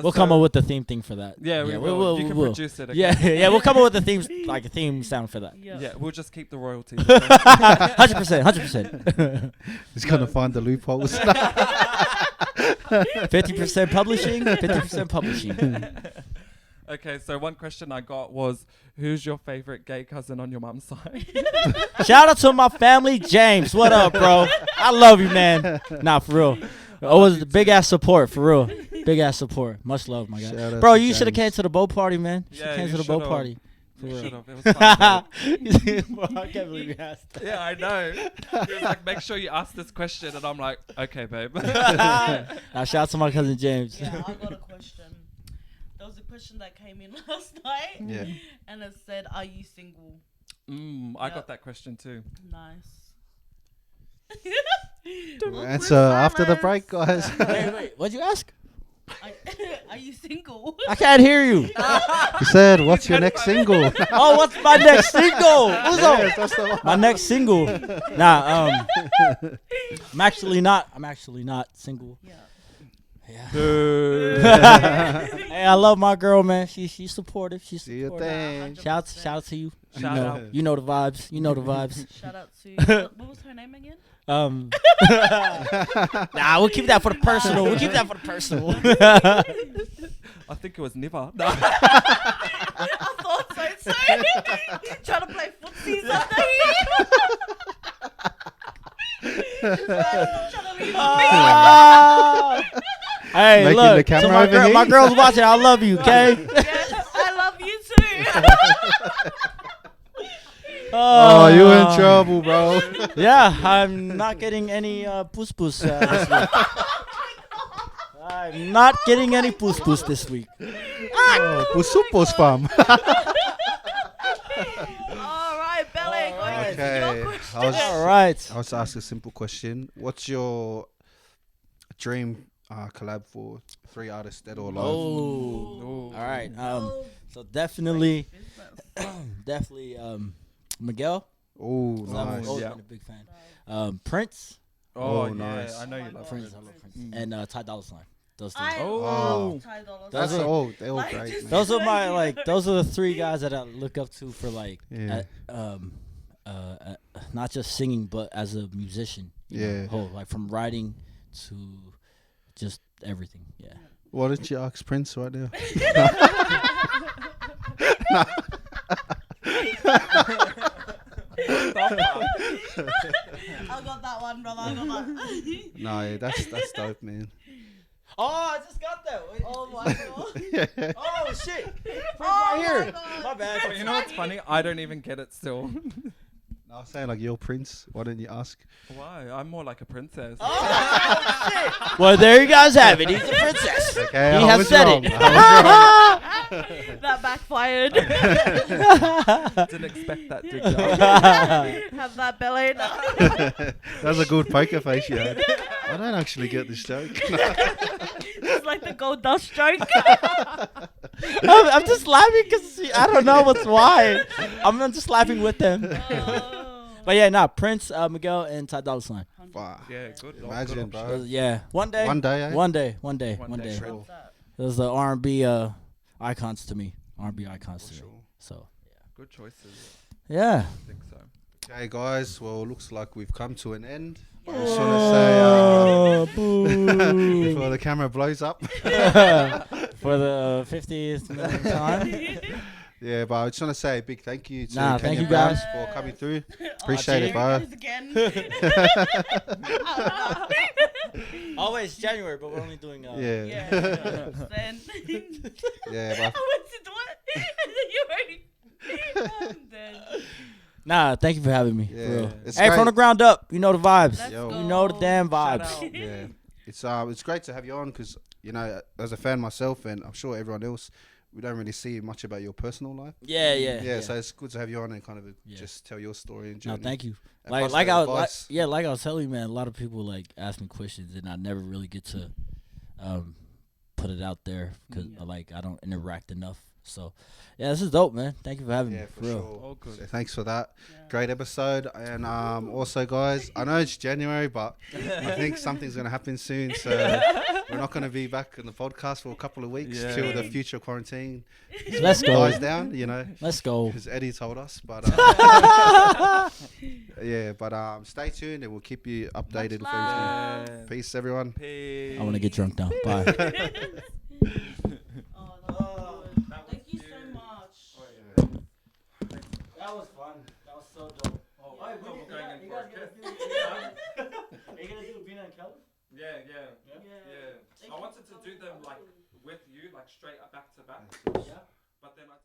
so- come up with the theme thing for that. Yeah, we will. You can produce it. Yeah, yeah, we'll come up with the themes, like a theme sound for that. Yeah, we'll just keep the royalties. 100%, 100%. He's gonna find the loopholes. 50% publishing, 50% publishing. Okay, so one question I got was, who's your favorite gay cousin on your mum's side? Shout out to my family, James. What up, bro? I love you, man. Nah, for real. It was big ass support, for real. Big ass support. Much love, my guy. Shout out Bro, to you should have came James. to the boat party, man. You Yeah, came you to the boat should've. party. For You real. should have. It was fun. Bro, I can't believe you asked that. Yeah, I know. He was like, make sure you ask this question. And I'm like, okay, babe. Now, shout out to my cousin James. Yeah, I got a question. There was a question that came in last night. Yeah. And it said, "Are you single?" I Yep. got that question too. Nice. We'll answer after the break, guys. Wait, what'd you ask? Are you single? I can't hear you. He said, "What's your next single?" Oh, what's my next single? Who's Yes, that's the one. my next single? Nah, I'm actually not single. Yeah. Yeah. Hey, I love my girl, man. She's supportive. She's Do your supportive. thing. Shout out to you. Shout you know, out. You know the vibes. You know the vibes. Shout out to what was her name again? Nah, we'll keep that for the personal. We'll keep that for the personal. I think it was Niva. I thought so too. Trying to play footsies under here. Hey, Making look. the camera so my, over here? my girl's watching. I love you, okay? Yes, I love you too. Oh, you in trouble, bro. Yeah, I'm not getting any puss puss this week. I'm not getting any puss puss this week. Oh, pusupos fam. All right, Belle, going into Okay. your question. All right. I was asked a simple question. What's your dream collab for 3 artists, dead or alive? Oh. All right. So definitely, Miguel. Oh, I've nice. always Yeah. been a big fan. Prince. Oh, Oh, nice. yeah. I know you love Prince. Prince. I love Prince. And Ty Dolla $ign. Those two. I Oh. love Ty Dolla That's Sign. all. They're all Like, great. just- Man. Those are my like. Those are the three guys that I look up to for like, Yeah. not just singing but as a musician. You know, Yeah. whole, like from writing to just everything. Yeah. Why don't you ask Prince right now? I got that one, brother. I got that. No, yeah, that's dope, man. Oh, I just got that. Oh my god. Yeah. Oh shit! Oh right my here. God. My bad. But you know what's funny? I don't even get it still. No, I was saying like you're Prince. Why don't you ask? Why? I'm more like a princess. Oh, shit. Well, there you guys have it. He's a princess. Okay, He I has was said wrong. it. That backfired. Didn't expect that, did you? Have that belly. That was a good poker face you had. I don't actually get this joke. It's like the gold dust joke. I'm just laughing because I don't know what's why. I'm just laughing with them. But yeah, nah, Prince, Miguel, and Ty Dolla Sign. Wow. Yeah, good. Imagine, good bro. Yeah, one day. One day, eh? One day. One day. Sure. Those are the R&B icons to me. R&B icons to me. Sure. So Good choices. yeah. I think so. Okay, guys. Well, looks like we've come to an end. I Yeah. just want to say boo. before the camera blows up. For the 50th million time. Yeah, but I just want to say a big thank you to Nah, Kennyon thank you Brown guys. for coming through. Oh, Appreciate it, bro. Again. Always January, but we're only doing. Yeah. Yeah. Then. Yeah, I went to do it. You already. I'm dead. Nah, thank you for having me. Yeah. For real. It's Hey, great. from the ground up, you know the vibes. Let's Yo. go. You know the damn Shout vibes. out. Yeah, it's great to have you on because you know, as a fan myself, and I'm sure everyone else, we don't really see much about your personal life. Yeah. So it's good to have you on and kind of Yeah. just tell your story and No, journey. thank you. And Like, plus like the I, advice. like I was telling you, man. A lot of people like ask me questions, and I never really get to, put it out there because like I don't interact enough. So, yeah, this is dope, man. Thank you for having Yeah, me. for For real. sure. All good. So thanks for that. Yeah. Great episode. And also, guys, I know it's January, but I think something's going to happen soon. So we're not going to be back on the podcast for a couple of weeks Yeah. till the future quarantine Let's go. dies down, you know, Let's go. because Eddie told us. But yeah, but stay tuned and we'll keep you updated with love. everything. Peace, everyone. Peace. I want to get drunk now. Bye. Oh, that was good. Thank you so much. That was fun. That was so dope. Oh, Yeah. I thought we were going in for a kiss. Are you gonna do Bina and Kelly? Yeah. Yeah. I wanted to do them like with you, like straight back to back. Yeah. But then I